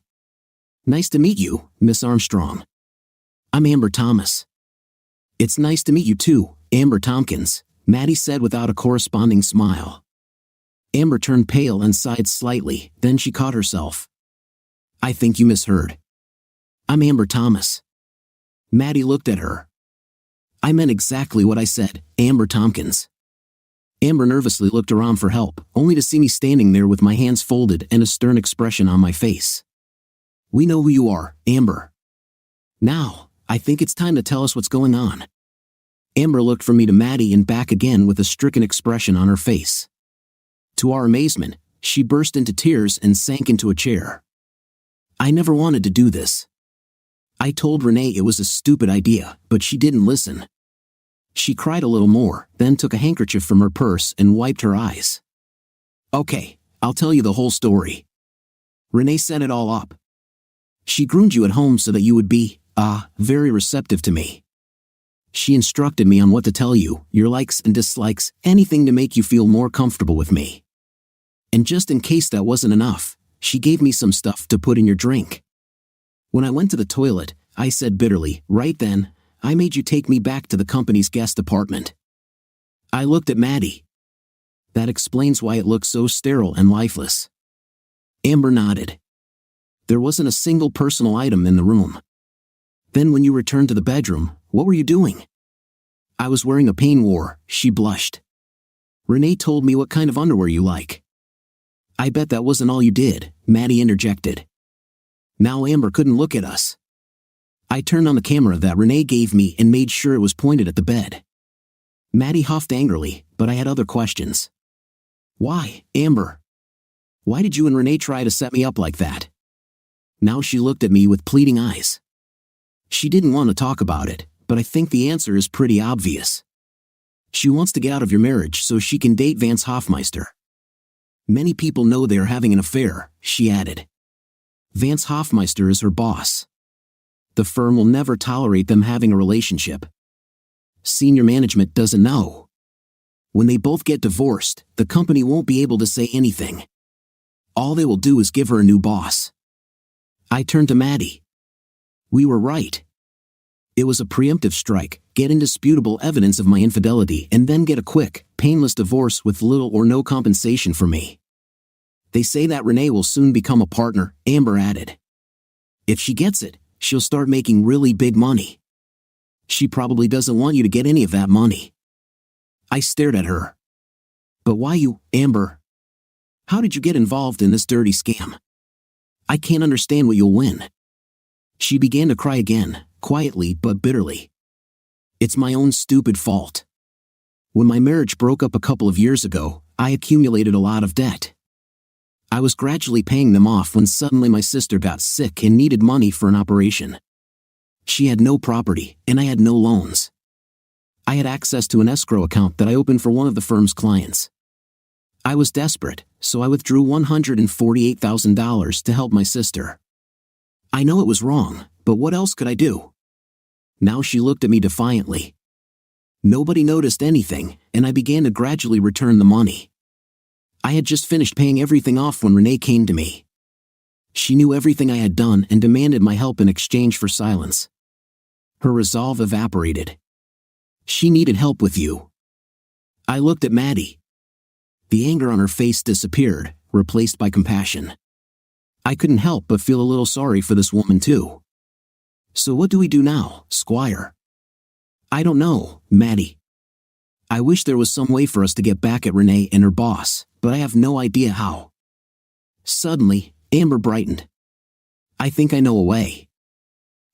Nice to meet you, Miss Armstrong. I'm Amber Thomas. It's nice to meet you too, Amber Tompkins, Maddie said without a corresponding smile. Amber turned pale and sighed slightly, then she caught herself. I think you misheard. I'm Amber Thomas. Maddie looked at her. I meant exactly what I said, Amber Tompkins. Amber nervously looked around for help, only to see me standing there with my hands folded and a stern expression on my face. We know who you are, Amber. Now, I think it's time to tell us what's going on. Amber looked from me to Maddie and back again with a stricken expression on her face. To our amazement, she burst into tears and sank into a chair. I never wanted to do this. I told Renee it was a stupid idea, but she didn't listen. She cried a little more, then took a handkerchief from her purse and wiped her eyes. Okay, I'll tell you the whole story. Renee set it all up. She groomed you at home so that you would be, very receptive to me. She instructed me on what to tell you, your likes and dislikes, anything to make you feel more comfortable with me. And just in case that wasn't enough, she gave me some stuff to put in your drink. When I went to the toilet, I said bitterly, right then, I made you take me back to the company's guest apartment. I looked at Maddie. That explains why it looked so sterile and lifeless. Amber nodded. There wasn't a single personal item in the room. Then when you returned to the bedroom, what were you doing? I was wearing a peignoir, she blushed. Renee told me what kind of underwear you like. I bet that wasn't all you did, Maddie interjected. Now Amber couldn't look at us. I turned on the camera that Renee gave me and made sure it was pointed at the bed. Maddie huffed angrily, but I had other questions. Why, Amber? Why did you and Renee try to set me up like that? Now she looked at me with pleading eyes. She didn't want to talk about it, but I think the answer is pretty obvious. She wants to get out of your marriage so she can date Vance Hoffmeister. Many people know they are having an affair, she added. Vance Hoffmeister is her boss. The firm will never tolerate them having a relationship. Senior management doesn't know. When they both get divorced, the company won't be able to say anything. All they will do is give her a new boss. I turned to Maddie. We were right. It was a preemptive strike, get indisputable evidence of my infidelity and then get a quick, painless divorce with little or no compensation for me. They say that Renee will soon become a partner, Amber added. If she gets it, she'll start making really big money. She probably doesn't want you to get any of that money. I stared at her. But why you, Amber? How did you get involved in this dirty scam? I can't understand what you'll win. She began to cry again, quietly but bitterly. It's my own stupid fault. When my marriage broke up a couple of years ago, I accumulated a lot of debt. I was gradually paying them off when suddenly my sister got sick and needed money for an operation. She had no property, and I had no loans. I had access to an escrow account that I opened for one of the firm's clients. I was desperate, so I withdrew $148,000 to help my sister. I know it was wrong, but what else could I do? Now she looked at me defiantly. Nobody noticed anything, and I began to gradually return the money. I had just finished paying everything off when Renee came to me. She knew everything I had done and demanded my help in exchange for silence. Her resolve evaporated. She needed help with you. I looked at Maddie. The anger on her face disappeared, replaced by compassion. I couldn't help but feel a little sorry for this woman too. So what do we do now, Squire? I don't know, Maddie. I wish there was some way for us to get back at Renee and her boss, but I have no idea how. Suddenly, Amber brightened. I think I know a way.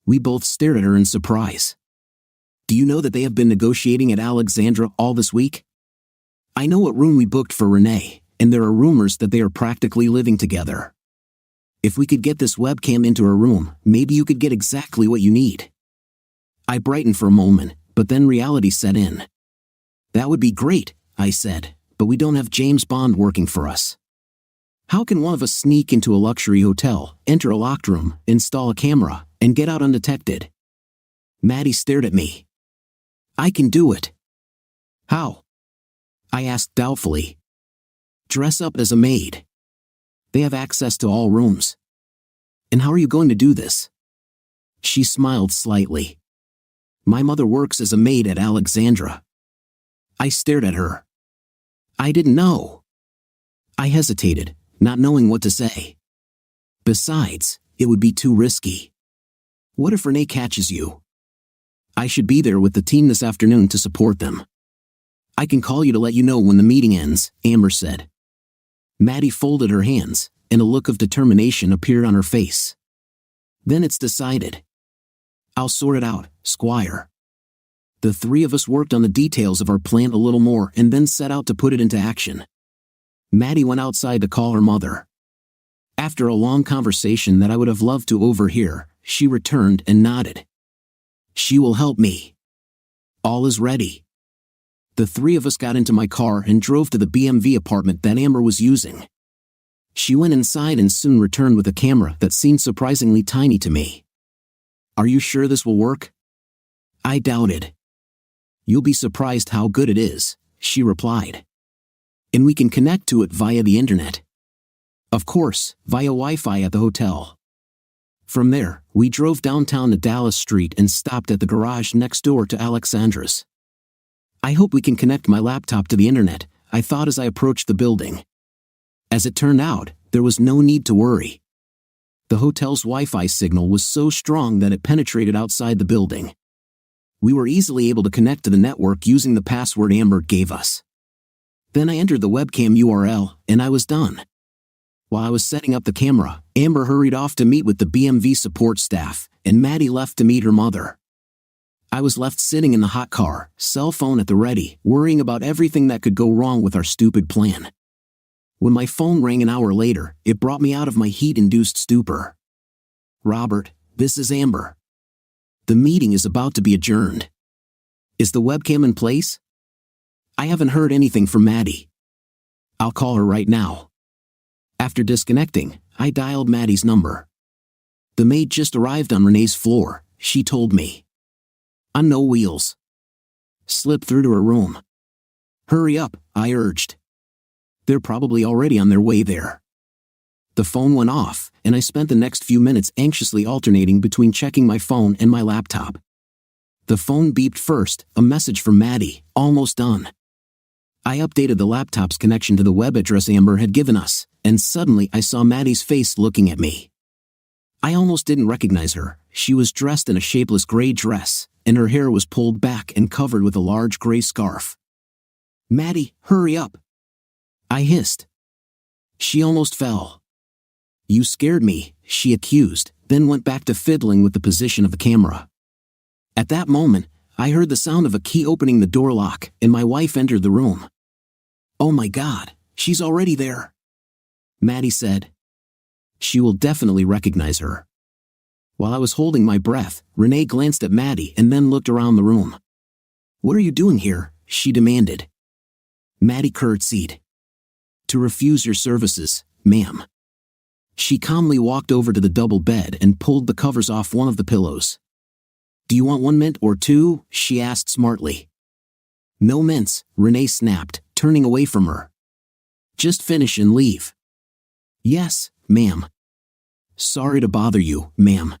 We both stared at her in surprise. Do you know that they have been negotiating at Alexandra all this week? I know what room we booked for Renee, and there are rumors that they are practically living together. If we could get this webcam into her room, maybe you could get exactly what you need. I brightened for a moment, but then reality set in. That would be great, I said, but we don't have James Bond working for us. How can one of us sneak into a luxury hotel, enter a locked room, install a camera, and get out undetected? Maddie stared at me. I can do it. How? I asked doubtfully. Dress up as a maid. They have access to all rooms. And how are you going to do this? She smiled slightly. My mother works as a maid at Alexandra. I stared at her. I didn't know. I hesitated, not knowing what to say. Besides, it would be too risky. What if Renee catches you? I should be there with the team this afternoon to support them. I can call you to let you know when the meeting ends, Amber said. Maddie folded her hands, and a look of determination appeared on her face. Then it's decided. I'll sort it out, Squire. The three of us worked on the details of our plan a little more and then set out to put it into action. Maddie went outside to call her mother. After a long conversation that I would have loved to overhear, she returned and nodded. She will help me. All is ready. The three of us got into my car and drove to the BMW apartment that Amber was using. She went inside and soon returned with a camera that seemed surprisingly tiny to me. Are you sure this will work? I doubted. You'll be surprised how good it is, she replied. And we can connect to it via the internet. Of course, via Wi-Fi at the hotel. From there, we drove downtown to Dallas Street and stopped at the garage next door to Alexandra's. I hope we can connect my laptop to the internet, I thought as I approached the building. As it turned out, there was no need to worry. The hotel's Wi-Fi signal was so strong that it penetrated outside the building. We were easily able to connect to the network using the password Amber gave us. Then I entered the webcam URL, and I was done. While I was setting up the camera, Amber hurried off to meet with the BMW support staff, and Maddie left to meet her mother. I was left sitting in the hot car, cell phone at the ready, worrying about everything that could go wrong with our stupid plan. When my phone rang an hour later, it brought me out of my heat-induced stupor. Robert, this is Amber. The meeting is about to be adjourned. Is the webcam in place? I haven't heard anything from Maddie. I'll call her right now. After disconnecting, I dialed Maddie's number. The maid just arrived on Renee's floor, she told me. On no wheels. Slip through to her room. Hurry up, I urged. They're probably already on their way there. The phone went off, and I spent the next few minutes anxiously alternating between checking my phone and my laptop. The phone beeped first, a message from Maddie, almost done. I updated the laptop's connection to the web address Amber had given us, and suddenly I saw Maddie's face looking at me. I almost didn't recognize her. She was dressed in a shapeless gray dress, and her hair was pulled back and covered with a large gray scarf. Maddie, hurry up! I hissed. She almost fell. You scared me, she accused, then went back to fiddling with the position of the camera. At that moment, I heard the sound of a key opening the door lock, and my wife entered the room. Oh my God, she's already there, Maddie said. She will definitely recognize her. While I was holding my breath, Renee glanced at Maddie and then looked around the room. What are you doing here? She demanded. Maddie curtsied. To refuse your services, ma'am. She calmly walked over to the double bed and pulled the covers off one of the pillows. Do you want 1 mint or 2? She asked smartly. No mints, Renee snapped, turning away from her. Just finish and leave. Yes, ma'am. Sorry to bother you, ma'am.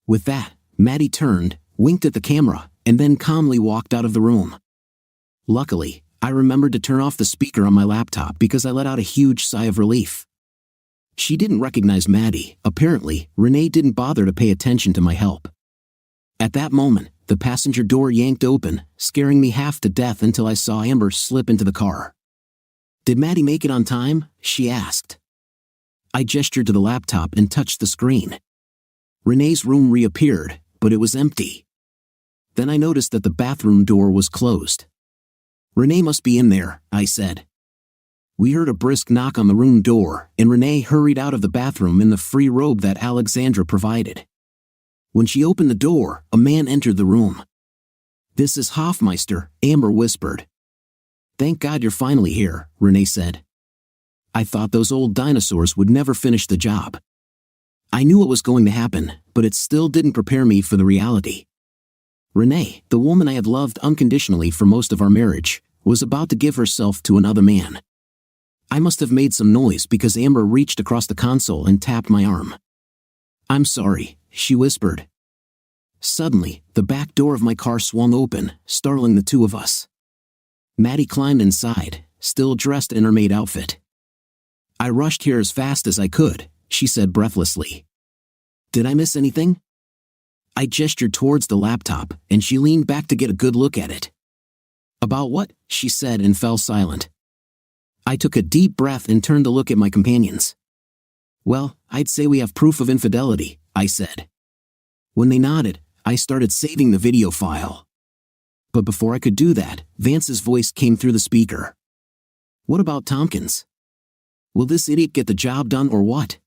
With that, Maddie turned, winked at the camera, and then calmly walked out of the room. Luckily, I remembered to turn off the speaker on my laptop because I let out a huge sigh of relief. She didn't recognize Maddie. Apparently, Renee didn't bother to pay attention to my help. At that moment, the passenger door yanked open, scaring me half to death until I saw Amber slip into the car. Did Maddie make it on time? She asked. I gestured to the laptop and touched the screen. Renee's room reappeared, but it was empty. Then I noticed that the bathroom door was closed. Renee must be in there, I said. We heard a brisk knock on the room door, and Renee hurried out of the bathroom in the free robe that Alexandra provided. When she opened the door, a man entered the room. This is Hofmeister, Amber whispered. Thank God you're finally here, Renee said. I thought those old dinosaurs would never finish the job. I knew what was going to happen, but it still didn't prepare me for the reality. Renee, the woman I had loved unconditionally for most of our marriage, was about to give herself to another man. I must have made some noise because Amber reached across the console and tapped my arm. I'm sorry, she whispered. Suddenly, the back door of my car swung open, startling the two of us. Maddie climbed inside, still dressed in her maid outfit. I rushed here as fast as I could, she said breathlessly. Did I miss anything? I gestured towards the laptop, and she leaned back to get a good look at it. About what? She said and fell silent. I took a deep breath and turned to look at my companions. Well, I'd say we have proof of infidelity, I said. When they nodded, I started saving the video file. But before I could do that, Vance's voice came through the speaker. What about Tompkins? Will this idiot get the job done or what?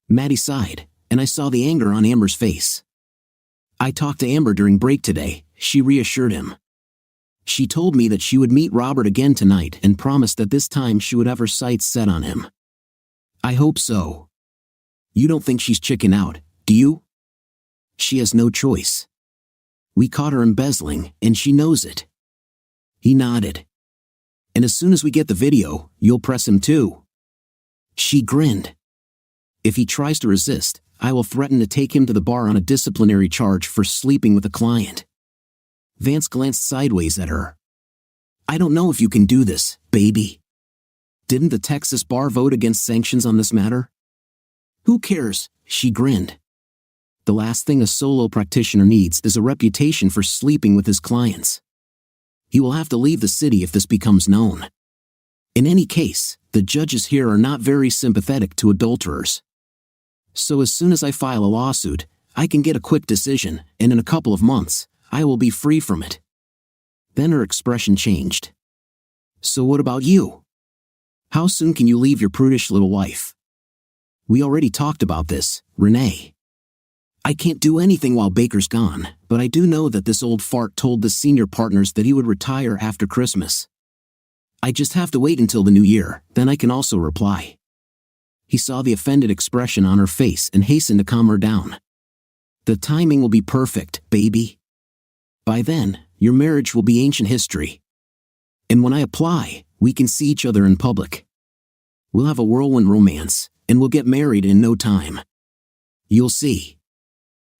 Maddie sighed, and I saw the anger on Amber's face. I talked to Amber during break today, she reassured him. She told me that she would meet Robert again tonight and promised that this time she would have her sights set on him. I hope so. You don't think she's chicken out, do you? She has no choice. We caught her embezzling, and she knows it. He nodded. And as soon as we get the video, you'll press him too. She grinned. If he tries to resist, I will threaten to take him to the bar on a disciplinary charge for sleeping with a client. Vance glanced sideways at her. I don't know if you can do this, baby. Didn't the Texas bar vote against sanctions on this matter? Who cares? She grinned. The last thing a solo practitioner needs is a reputation for sleeping with his clients. He will have to leave the city if this becomes known. In any case, the judges here are not very sympathetic to adulterers. So as soon as I file a lawsuit, I can get a quick decision, and in a couple of months, I will be free from it. Then her expression changed. So what about you? How soon can you leave your prudish little wife? We already talked about this, Renee. I can't do anything while Baker's gone, but I do know that this old fart told the senior partners that he would retire after Christmas. I just have to wait until the new year, then I can also reply. He saw the offended expression on her face and hastened to calm her down. The timing will be perfect, baby. By then, your marriage will be ancient history. And when I apply, we can see each other in public. We'll have a whirlwind romance, and we'll get married in no time. You'll see.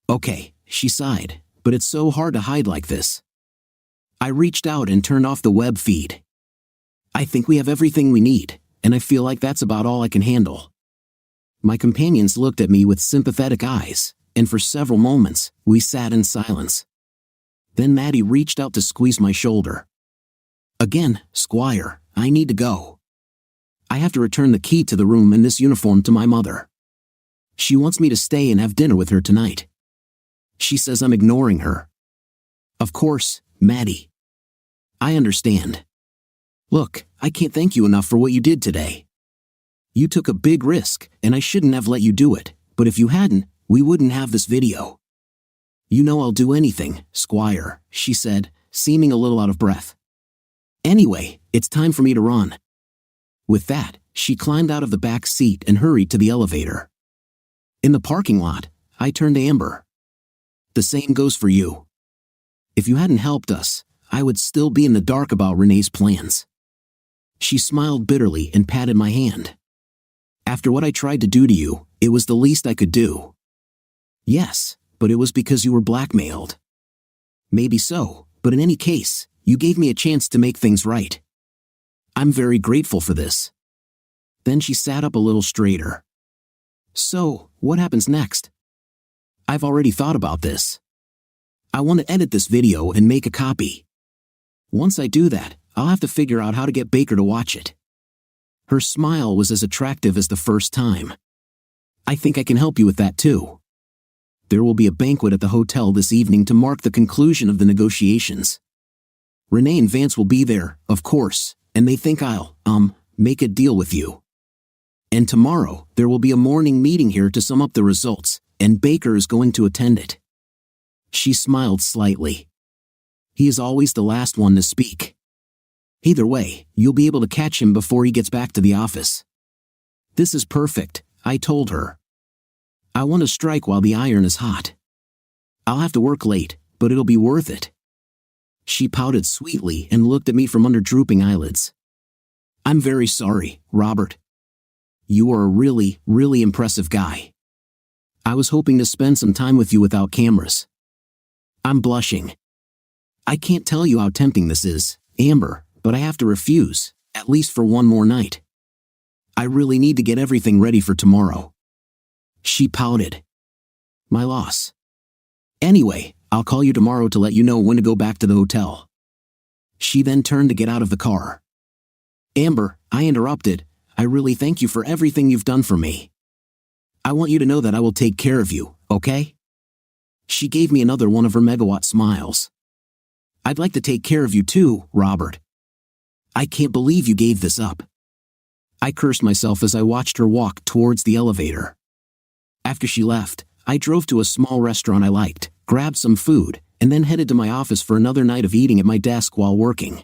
Okay, she sighed, but it's so hard to hide like this. I reached out and turned off the web feed. I think we have everything we need, and I feel like that's about all I can handle. My companions looked at me with sympathetic eyes, and for several moments, we sat in silence. Then Maddie reached out to squeeze my shoulder. Again, Squire, I need to go. I have to return the key to the room in this uniform to my mother. She wants me to stay and have dinner with her tonight. She says I'm ignoring her. Of course, Maddie. I understand. Look, I can't thank you enough for what you did today. You took a big risk, and I shouldn't have let you do it, but if you hadn't, we wouldn't have this video. You know I'll do anything, Squire, she said, seeming a little out of breath. Anyway, it's time for me to run. With that, she climbed out of the back seat and hurried to the elevator. In the parking lot, I turned to Amber. The same goes for you. If you hadn't helped us, I would still be in the dark about Renee's plans." She smiled bitterly and patted my hand. "After what I tried to do to you, it was the least I could do." "Yes, but it was because you were blackmailed." "Maybe so, but in any case, you gave me a chance to make things right. I'm very grateful for this." Then she sat up a little straighter. "So, what happens next?" "I've already thought about this. I want to edit this video and make a copy. Once I do that, I'll have to figure out how to get Baker to watch it." Her smile was as attractive as the first time. "I think I can help you with that too. There will be a banquet at the hotel this evening to mark the conclusion of the negotiations. Renee and Vance will be there, of course, and they think I'll, make a deal with you. And tomorrow, there will be a morning meeting here to sum up the results, and Baker is going to attend it." She smiled slightly. "He is always the last one to speak. Either way, you'll be able to catch him before he gets back to the office." "This is perfect," I told her. "I want to strike while the iron is hot. I'll have to work late, but it'll be worth it." She pouted sweetly and looked at me from under drooping eyelids. "I'm very sorry, Robert. You are a really, really impressive guy. I was hoping to spend some time with you without cameras." I'm blushing. "I can't tell you how tempting this is, Amber, but I have to refuse, at least for one more night. I really need to get everything ready for tomorrow." She pouted. "My loss. Anyway, I'll call you tomorrow to let you know when to go back to the hotel." She then turned to get out of the car. "Amber," I interrupted, "I really thank you for everything you've done for me. I want you to know that I will take care of you, okay?" She gave me another one of her megawatt smiles. "I'd like to take care of you too, Robert. I can't believe you gave this up." I cursed myself as I watched her walk towards the elevator. After she left, I drove to a small restaurant I liked, grabbed some food, and then headed to my office for another night of eating at my desk while working.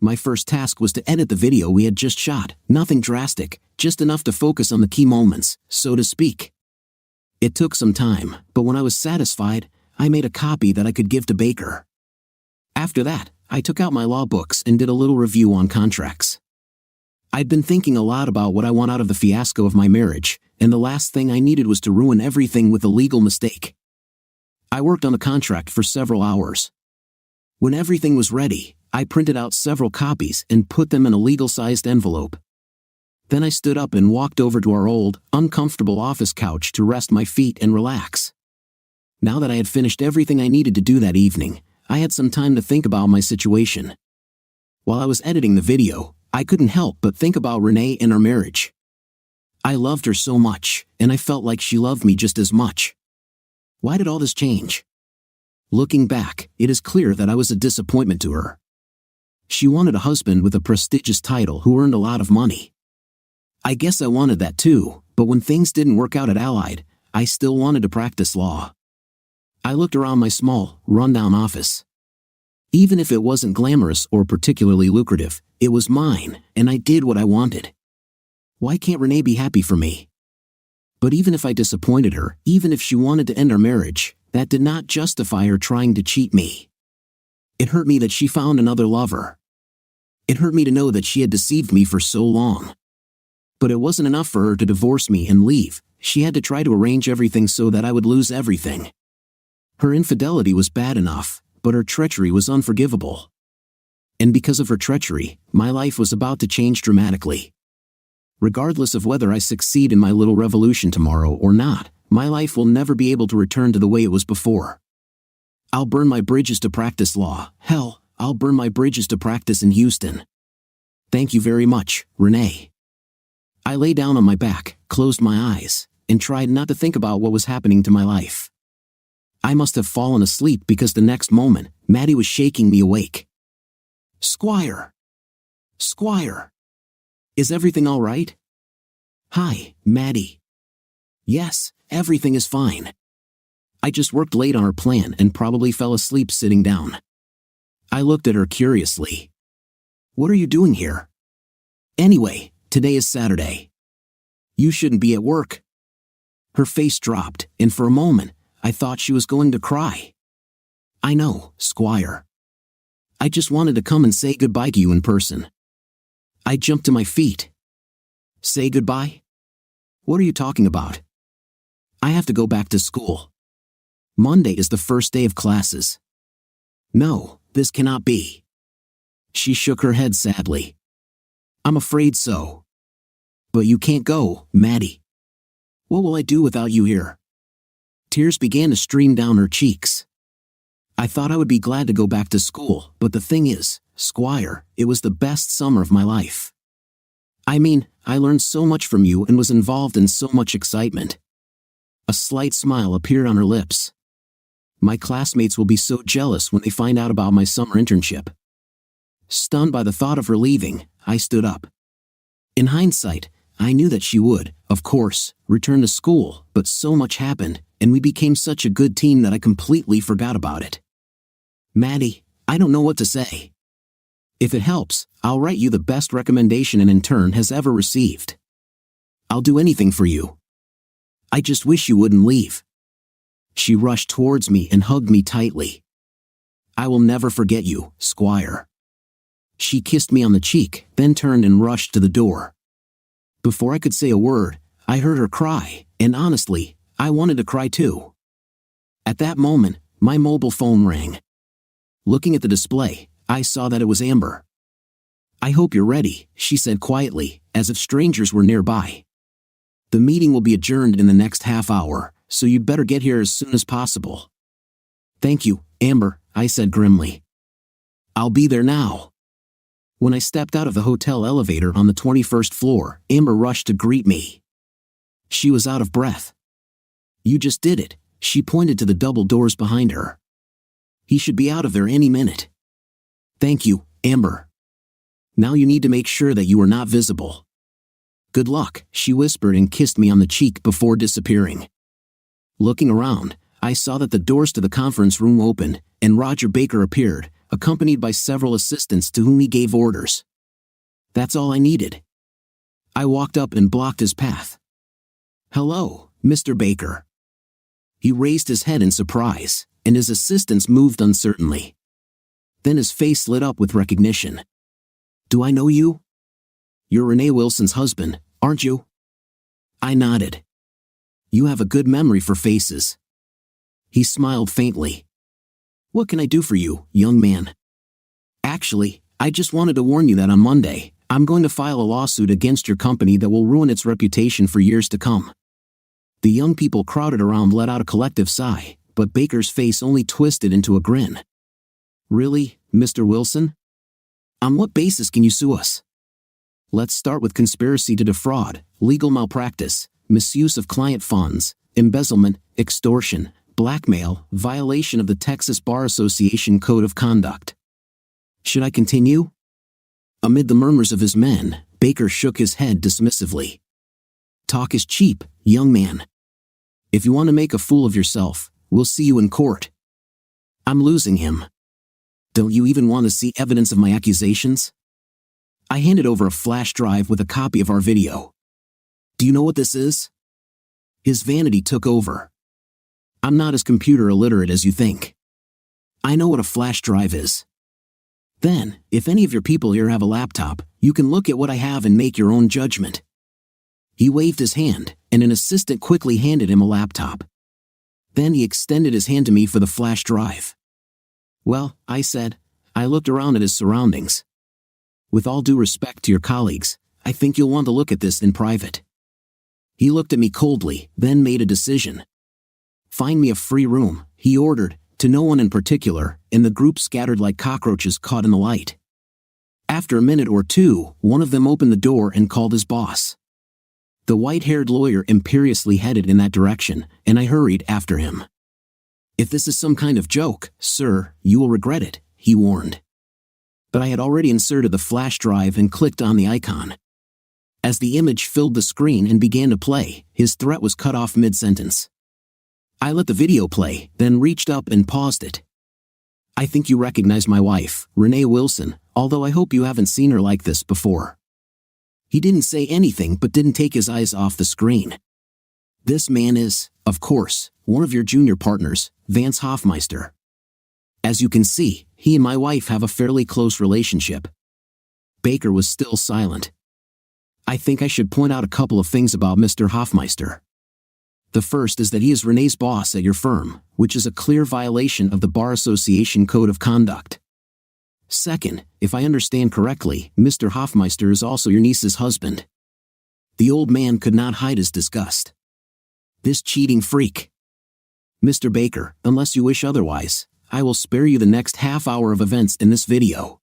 My first task was to edit the video we had just shot, nothing drastic, just enough to focus on the key moments, so to speak. It took some time, but when I was satisfied, I made a copy that I could give to Baker. After that, I took out my law books and did a little review on contracts. I'd been thinking a lot about what I want out of the fiasco of my marriage, and the last thing I needed was to ruin everything with a legal mistake. I worked on the contract for several hours. When everything was ready, I printed out several copies and put them in a legal-sized envelope. Then I stood up and walked over to our old, uncomfortable office couch to rest my feet and relax. Now that I had finished everything I needed to do that evening, I had some time to think about my situation. While I was editing the video, I couldn't help but think about Renee and our marriage. I loved her so much, and I felt like she loved me just as much. Why did all this change? Looking back, it is clear that I was a disappointment to her. She wanted a husband with a prestigious title who earned a lot of money. I guess I wanted that too, but when things didn't work out at Allied, I still wanted to practice law. I looked around my small, rundown office. Even if it wasn't glamorous or particularly lucrative, it was mine, and I did what I wanted. Why can't Renee be happy for me? But even if I disappointed her, even if she wanted to end our marriage, that did not justify her trying to cheat me. It hurt me that she found another lover. It hurt me to know that she had deceived me for so long. But it wasn't enough for her to divorce me and leave. She had to try to arrange everything so that I would lose everything. Her infidelity was bad enough, but her treachery was unforgivable. And because of her treachery, my life was about to change dramatically. Regardless of whether I succeed in my little revolution tomorrow or not, my life will never be able to return to the way it was before. I'll burn my bridges to practice law. Hell, I'll burn my bridges to practice in Houston. Thank you very much, Renee. I lay down on my back, closed my eyes, and tried not to think about what was happening to my life. I must have fallen asleep because the next moment, Maddie was shaking me awake. Squire! Squire! Is everything all right? Hi, Maddie. Yes, everything is fine. I just worked late on our plan and probably fell asleep sitting down. I looked at her curiously. What are you doing here? Anyway, today is Saturday. You shouldn't be at work. Her face dropped, and for a moment, I thought she was going to cry. I know, Squire. I just wanted to come and say goodbye to you in person. I jumped to my feet. Say goodbye? What are you talking about? I have to go back to school. Monday is the first day of classes. No, this cannot be. She shook her head sadly. I'm afraid so. But you can't go, Maddie. What will I do without you here? Tears began to stream down her cheeks. I thought I would be glad to go back to school, but the thing is, Squire, it was the best summer of my life. I mean, I learned so much from you and was involved in so much excitement. A slight smile appeared on her lips. My classmates will be so jealous when they find out about my summer internship. Stunned by the thought of her leaving, I stood up. In hindsight, I knew that she would, of course, return to school, but so much happened, and we became such a good team that I completely forgot about it. Maddie, I don't know what to say. If it helps, I'll write you the best recommendation an intern has ever received. I'll do anything for you. I just wish you wouldn't leave. She rushed towards me and hugged me tightly. I will never forget you, Squire. She kissed me on the cheek, then turned and rushed to the door. Before I could say a word, I heard her cry, and honestly, I wanted to cry too. At that moment, my mobile phone rang. Looking at the display, I saw that it was Amber. I hope you're ready, she said quietly, as if strangers were nearby. The meeting will be adjourned in the next half hour, so you'd better get here as soon as possible. Thank you, Amber, I said grimly. I'll be there now. When I stepped out of the hotel elevator on the 21st floor, Amber rushed to greet me. She was out of breath. You just did it, she pointed to the double doors behind her. He should be out of there any minute. Thank you, Amber. Now you need to make sure that you are not visible. Good luck, she whispered and kissed me on the cheek before disappearing. Looking around, I saw that the doors to the conference room opened, and Roger Baker appeared, accompanied by several assistants to whom he gave orders. That's all I needed. I walked up and blocked his path. Hello, Mr. Baker. He raised his head in surprise, and his assistants moved uncertainly. Then his face lit up with recognition. Do I know you? You're Renee Wilson's husband, aren't you? I nodded. You have a good memory for faces. He smiled faintly. What can I do for you, young man? Actually, I just wanted to warn you that on Monday, I'm going to file a lawsuit against your company that will ruin its reputation for years to come. The young people crowded around let out a collective sigh, but Baker's face only twisted into a grin. Really, Mr. Wilson? On what basis can you sue us? Let's start with conspiracy to defraud, legal malpractice, misuse of client funds, embezzlement, extortion, blackmail, violation of the Texas Bar Association Code of Conduct. Should I continue? Amid the murmurs of his men, Baker shook his head dismissively. Talk is cheap, young man. If you want to make a fool of yourself, we'll see you in court. I'm losing him. Don't you even want to see evidence of my accusations? I handed over a flash drive with a copy of our video. Do you know what this is? His vanity took over. I'm not as computer illiterate as you think. I know what a flash drive is. Then, if any of your people here have a laptop, you can look at what I have and make your own judgment. He waved his hand, and an assistant quickly handed him a laptop. Then he extended his hand to me for the flash drive. Well, I said. I looked around at his surroundings. With all due respect to your colleagues, I think you'll want to look at this in private. He looked at me coldly, then made a decision. Find me a free room, he ordered, to no one in particular, and the group scattered like cockroaches caught in the light. After a minute or two, one of them opened the door and called his boss. The white-haired lawyer imperiously headed in that direction, and I hurried after him. If this is some kind of joke, sir, you will regret it, he warned. But I had already inserted the flash drive and clicked on the icon. As the image filled the screen and began to play, his threat was cut off mid-sentence. I let the video play, then reached up and paused it. I think you recognize my wife, Renee Wilson, although I hope you haven't seen her like this before. He didn't say anything but didn't take his eyes off the screen. This man is, of course, one of your junior partners, Vance Hoffmeister. As you can see, he and my wife have a fairly close relationship." Baker was still silent. "I think I should point out a couple of things about Mr. Hoffmeister. The first is that he is Renee's boss at your firm, which is a clear violation of the Bar Association Code of Conduct. Second, if I understand correctly, Mr. Hoffmeister is also your niece's husband." The old man could not hide his disgust. "This cheating freak. Mr. Baker, unless you wish otherwise, I will spare you the next half hour of events in this video.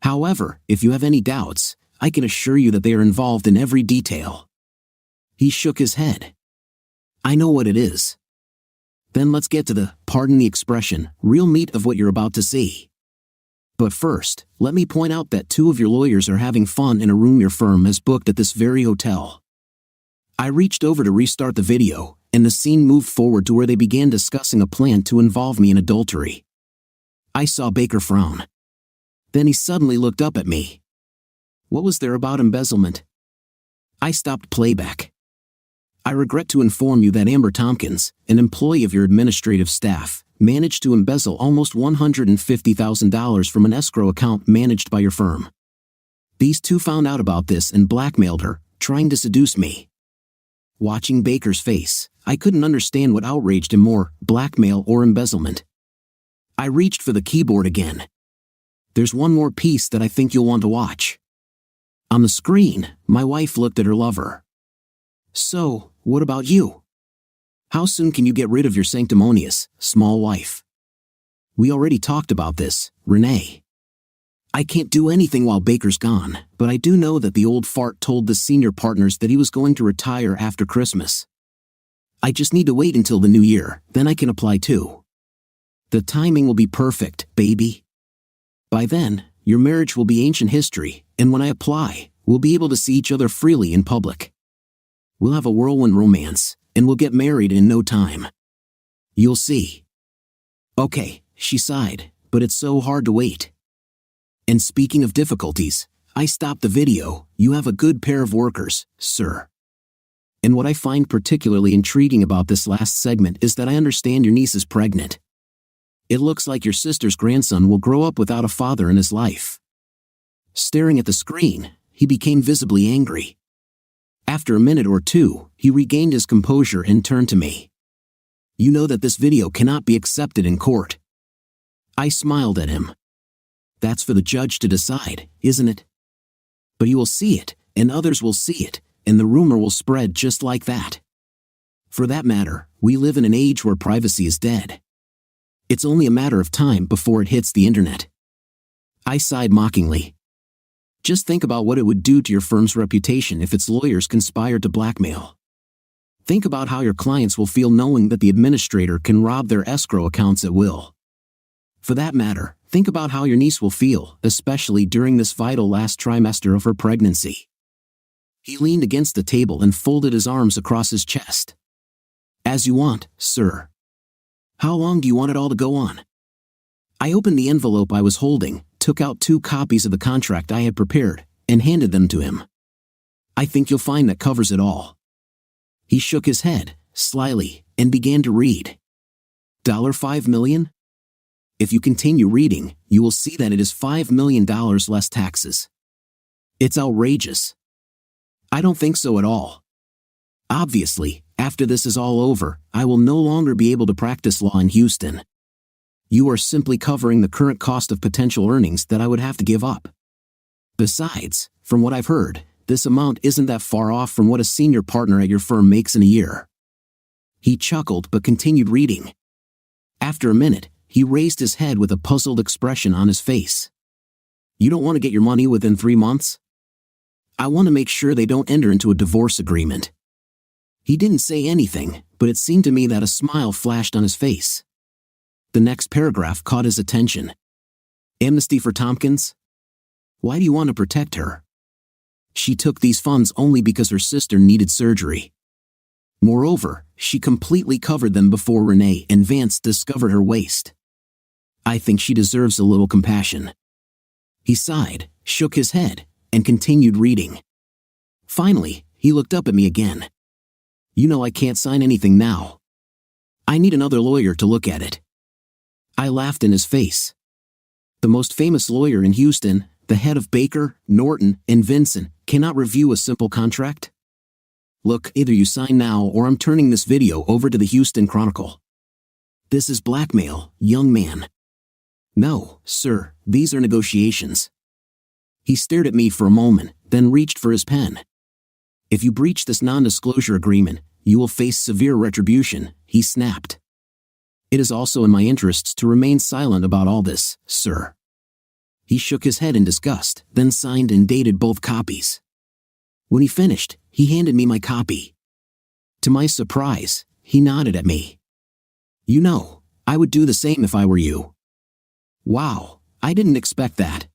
However, if you have any doubts, I can assure you that they are involved in every detail." He shook his head. "I know what it is." "Then let's get to the, pardon the expression, real meat of what you're about to see. But first, let me point out that 2 of your lawyers are having fun in a room your firm has booked at this very hotel." I reached over to restart the video, and the scene moved forward to where they began discussing a plan to involve me in adultery. I saw Baker frown. Then he suddenly looked up at me. What was there about embezzlement? I stopped playback. "I regret to inform you that Amber Tompkins, an employee of your administrative staff, managed to embezzle almost $150,000 from an escrow account managed by your firm. These 2 found out about this and blackmailed her, trying to seduce me." Watching Baker's face, I couldn't understand what outraged him more, blackmail or embezzlement. I reached for the keyboard again. "There's one more piece that I think you'll want to watch." On the screen, my wife looked at her lover. "So, what about you? How soon can you get rid of your sanctimonious, small wife?" "We already talked about this, Renee. I can't do anything while Baker's gone, but I do know that the old fart told the senior partners that he was going to retire after Christmas. I just need to wait until the new year, then I can apply too. The timing will be perfect, baby. By then, your marriage will be ancient history, and when I apply, we'll be able to see each other freely in public. We'll have a whirlwind romance, and we'll get married in no time. You'll see." "Okay," she sighed, "but it's so hard to wait. And speaking of difficulties, I stopped the video. You have a good pair of workers, sir. And what I find particularly intriguing about this last segment is that I understand your niece is pregnant. It looks like your sister's grandson will grow up without a father in his life." Staring at the screen, he became visibly angry. After a minute or 2, he regained his composure and turned to me. "You know that this video cannot be accepted in court." I smiled at him. "That's for the judge to decide, isn't it? But you will see it, and others will see it, and the rumor will spread just like that. For that matter, we live in an age where privacy is dead. It's only a matter of time before it hits the internet." I sighed mockingly. "Just think about what it would do to your firm's reputation if its lawyers conspired to blackmail. Think about how your clients will feel knowing that the administrator can rob their escrow accounts at will. For that matter, think about how your niece will feel, especially during this vital last trimester of her pregnancy." He leaned against the table and folded his arms across his chest. "As you want, sir. How long do you want it all to go on?" I opened the envelope I was holding, took out 2 copies of the contract I had prepared, and handed them to him. "I think you'll find that covers it all." He shook his head, slyly, and began to read. $5 million? If you continue reading, you will see that it is $5 million less taxes. It's outrageous. I don't think so at all. Obviously, after this is all over, I will no longer be able to practice law in Houston. You are simply covering the current cost of potential earnings that I would have to give up. Besides, from what I've heard, this amount isn't that far off from what a senior partner at your firm makes in a year." He chuckled but continued reading. After a minute, he raised his head with a puzzled expression on his face. "You don't want to get your money within 3 months? I want to make sure they don't enter into a divorce agreement." He didn't say anything, but it seemed to me that a smile flashed on his face. The next paragraph caught his attention. "Amnesty for Tompkins? Why do you want to protect her? She took these funds only because her sister needed surgery. Moreover, she completely covered them before Renee and Vance discovered her waste. I think she deserves a little compassion." He sighed, shook his head, and continued reading. Finally, he looked up at me again. "You know I can't sign anything now." I need another lawyer to look at it." I laughed in his face. The most famous lawyer in Houston, the head of Baker, Norton, and Vinson, cannot review a simple contract? Look, either you sign now or I'm turning this video over to the Houston Chronicle. This is blackmail, young man. No, sir, these are negotiations. He stared at me for a moment, then reached for his pen. If you breach this non-disclosure agreement, you will face severe retribution, he snapped. It is also in my interests to remain silent about all this, sir. He shook his head in disgust, then signed and dated both copies. When he finished, he handed me my copy. To my surprise, he nodded at me. "You know, I would do the same if I were you." Wow, I didn't expect that.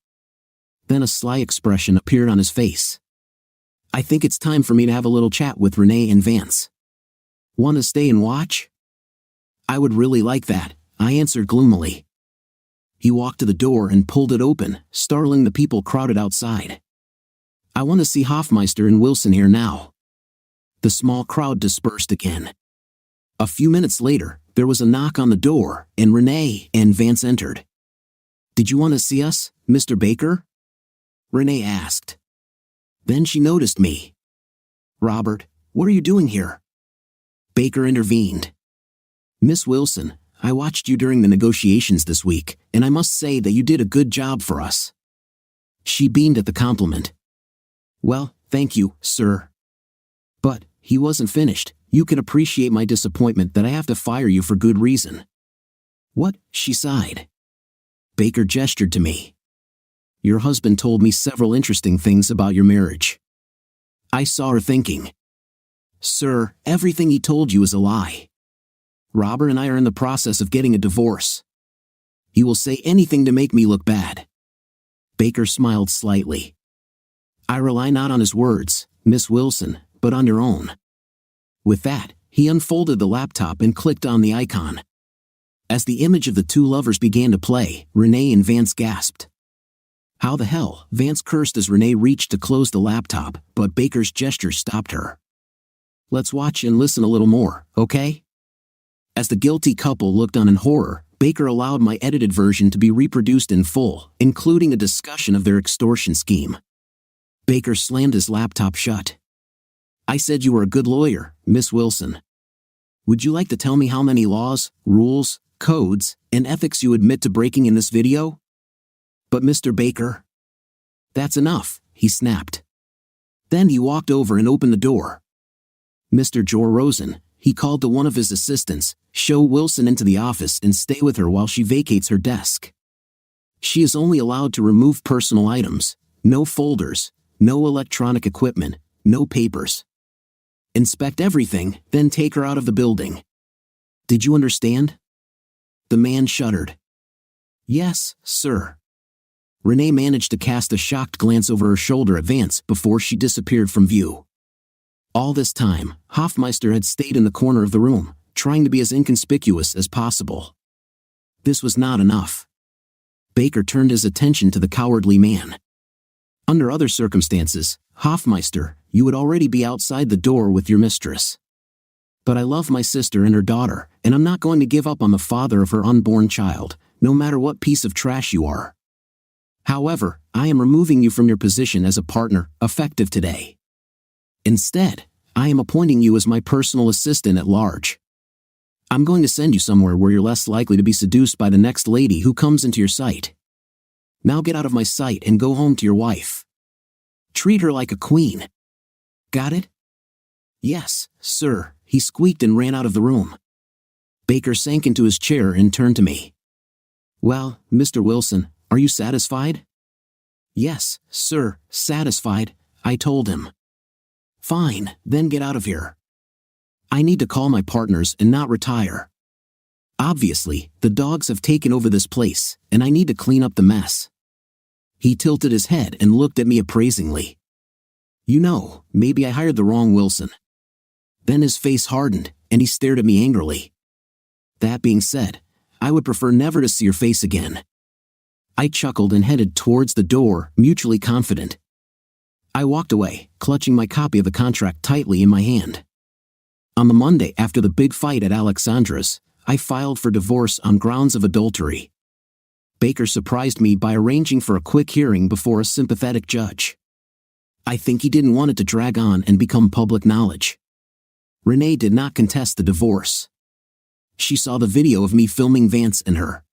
Then a sly expression appeared on his face. "I think it's time for me to have a little chat with Renee and Vance. Want to stay and watch?" "I would really like that," I answered gloomily. He walked to the door and pulled it open, startling the people crowded outside. "I want to see Hoffmeister and Wilson here now." The small crowd dispersed again. A few minutes later, there was a knock on the door, and Renee and Vance entered. "Did you want to see us, Mr. Baker?" Renee asked. Then she noticed me. "Robert, what are you doing here?" Baker intervened. "Miss Wilson, I watched you during the negotiations this week, and I must say that you did a good job for us." She beamed at the compliment. "Well, thank you, sir." "But," he wasn't finished, "you can appreciate my disappointment that I have to fire you for good reason." "What?" she sighed. Baker gestured to me. "Your husband told me several interesting things about your marriage." I saw her thinking. "Sir, everything he told you is a lie. Robert and I are in the process of getting a divorce. He will say anything to make me look bad." Baker smiled slightly. "I rely not on his words, Miss Wilson, but on your own." With that, he unfolded the laptop and clicked on the icon. As the image of the two lovers began to play, Renee and Vance gasped. "How the hell?" Vance cursed as Renee reached to close the laptop, but Baker's gesture stopped her. "Let's watch and listen a little more, okay?" As the guilty couple looked on in horror, Baker allowed my edited version to be reproduced in full, including a discussion of their extortion scheme. Baker slammed his laptop shut. "I said you were a good lawyer, Miss Wilson. Would you like to tell me how many laws, rules, codes, and ethics you admit to breaking in this video?" "But Mr. Baker..." "That's enough," he snapped. Then he walked over and opened the door. "Mr. Jor Rosen," he called to one of his assistants, "show Wilson into the office and stay with her while she vacates her desk. She is only allowed to remove personal items, no folders, no electronic equipment, no papers. Inspect everything, then take her out of the building. Did you understand?" The man shuddered. "Yes, sir." Renee managed to cast a shocked glance over her shoulder at Vance before she disappeared from view. All this time, Hoffmeister had stayed in the corner of the room, trying to be as inconspicuous as possible. This was not enough. Baker turned his attention to the cowardly man. "Under other circumstances, Hoffmeister, you would already be outside the door with your mistress. But I love my sister and her daughter, and I'm not going to give up on the father of her unborn child, no matter what piece of trash you are. However, I am removing you from your position as a partner, effective today. Instead, I am appointing you as my personal assistant at large. I'm going to send you somewhere where you're less likely to be seduced by the next lady who comes into your sight. Now get out of my sight and go home to your wife. Treat her like a queen. Got it?" "Yes, sir," he squeaked and ran out of the room. Baker sank into his chair and turned to me. "Well, Mr. Wilson, are you satisfied?" "Yes, sir, satisfied," I told him. "Fine, then get out of here. I need to call my partners and not retire. Obviously, the dogs have taken over this place, and I need to clean up the mess." He tilted his head and looked at me appraisingly. "You know, maybe I hired the wrong Wilson." Then his face hardened, and he stared at me angrily. "That being said, I would prefer never to see your face again." I chuckled and headed towards the door, mutually confident. I walked away, clutching my copy of the contract tightly in my hand. On the Monday after the big fight at Alexandra's, I filed for divorce on grounds of adultery. Baker surprised me by arranging for a quick hearing before a sympathetic judge. I think he didn't want it to drag on and become public knowledge. Renee did not contest the divorce. She saw the video of me filming Vance and her.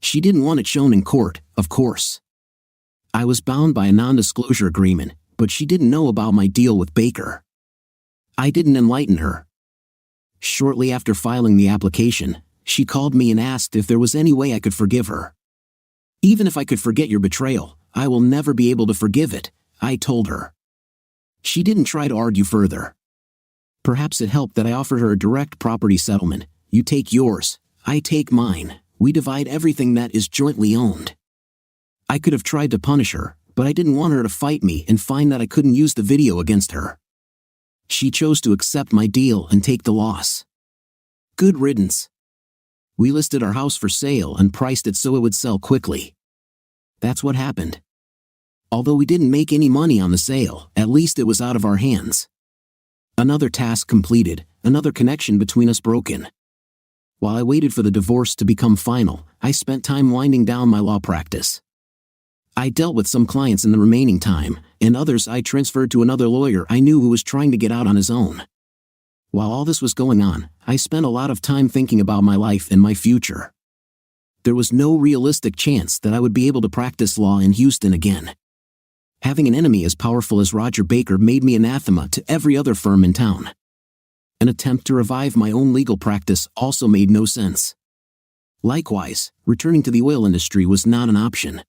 She didn't want it shown in court, of course. I was bound by a non-disclosure agreement, but she didn't know about my deal with Baker. I didn't enlighten her. Shortly after filing the application, she called me and asked if there was any way I could forgive her. Even if I could forget your betrayal, I will never be able to forgive it, I told her. She didn't try to argue further. Perhaps it helped that I offered her a direct property settlement. You take yours, I take mine, we divide everything that is jointly owned. I could have tried to punish her, but I didn't want her to fight me and find that I couldn't use the video against her. She chose to accept my deal and take the loss. Good riddance. We listed our house for sale and priced it so it would sell quickly. That's what happened. Although we didn't make any money on the sale, at least it was out of our hands. Another task completed, another connection between us broken. While I waited for the divorce to become final, I spent time winding down my law practice. I dealt with some clients in the remaining time, and others I transferred to another lawyer I knew who was trying to get out on his own. While all this was going on, I spent a lot of time thinking about my life and my future. There was no realistic chance that I would be able to practice law in Houston again. Having an enemy as powerful as Roger Baker made me anathema to every other firm in town. An attempt to revive my own legal practice also made no sense. Likewise, returning to the oil industry was not an option.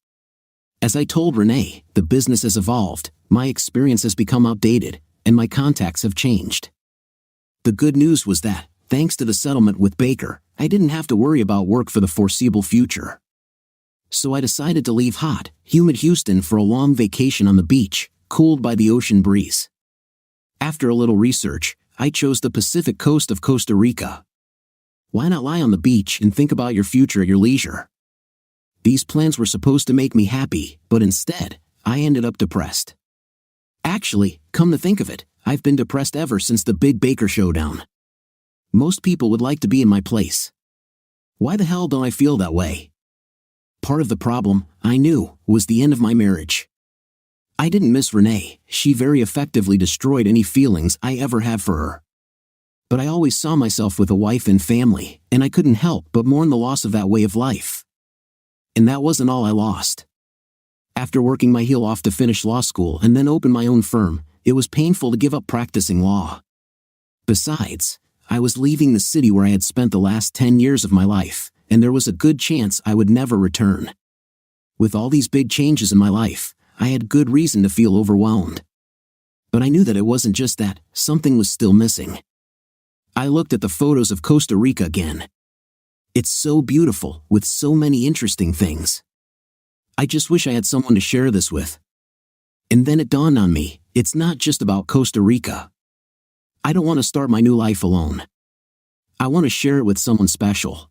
As I told Renee, the business has evolved, my experience has become outdated, and my contacts have changed. The good news was that, thanks to the settlement with Baker, I didn't have to worry about work for the foreseeable future. So I decided to leave hot, humid Houston for a long vacation on the beach, cooled by the ocean breeze. After a little research, I chose the Pacific coast of Costa Rica. Why not lie on the beach and think about your future at your leisure? These plans were supposed to make me happy, but instead, I ended up depressed. Actually, come to think of it, I've been depressed ever since the big Baker showdown. Most people would like to be in my place. Why the hell don't I feel that way? Part of the problem, I knew, was the end of my marriage. I didn't miss Renee, she very effectively destroyed any feelings I ever had for her. But I always saw myself with a wife and family, and I couldn't help but mourn the loss of that way of life. And that wasn't all I lost. After working my heel off to finish law school and then open my own firm, it was painful to give up practicing law. Besides, I was leaving the city where I had spent the last 10 years of my life, and there was a good chance I would never return. With all these big changes in my life, I had good reason to feel overwhelmed. But I knew that it wasn't just that, something was still missing. I looked at the photos of Costa Rica again. It's so beautiful, with so many interesting things. I just wish I had someone to share this with. And then it dawned on me, it's not just about Costa Rica. I don't want to start my new life alone. I want to share it with someone special.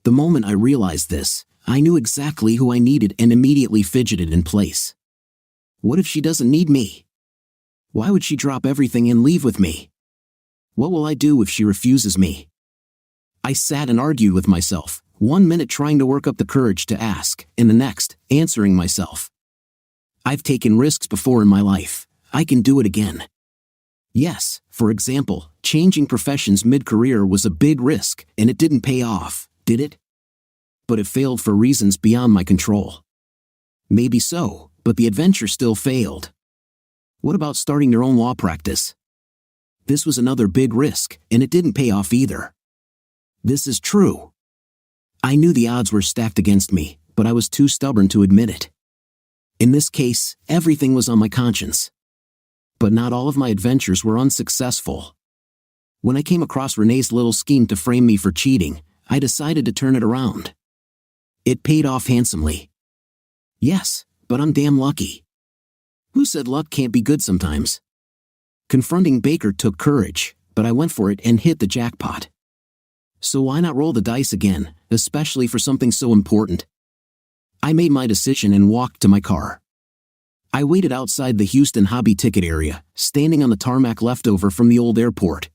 The moment I realized this, I knew exactly who I needed and immediately fidgeted in place. What if she doesn't need me? Why would she drop everything and leave with me? What will I do if she refuses me? I sat and argued with myself, 1 minute trying to work up the courage to ask, and the next, answering myself. I've taken risks before in my life. I can do it again. Yes, for example, changing professions mid-career was a big risk, and it didn't pay off, did it? But it failed for reasons beyond my control. Maybe so, but the adventure still failed. What about starting your own law practice? This was another big risk, and it didn't pay off either. This is true. I knew the odds were stacked against me, but I was too stubborn to admit it. In this case, everything was on my conscience. But not all of my adventures were unsuccessful. When I came across Renee's little scheme to frame me for cheating, I decided to turn it around. It paid off handsomely. Yes, but I'm damn lucky. Who said luck can't be good sometimes? Confronting Baker took courage, but I went for it and hit the jackpot. So why not roll the dice again, especially for something so important? I made my decision and walked to my car. I waited outside the Houston hobby ticket area, standing on the tarmac left over from the old airport.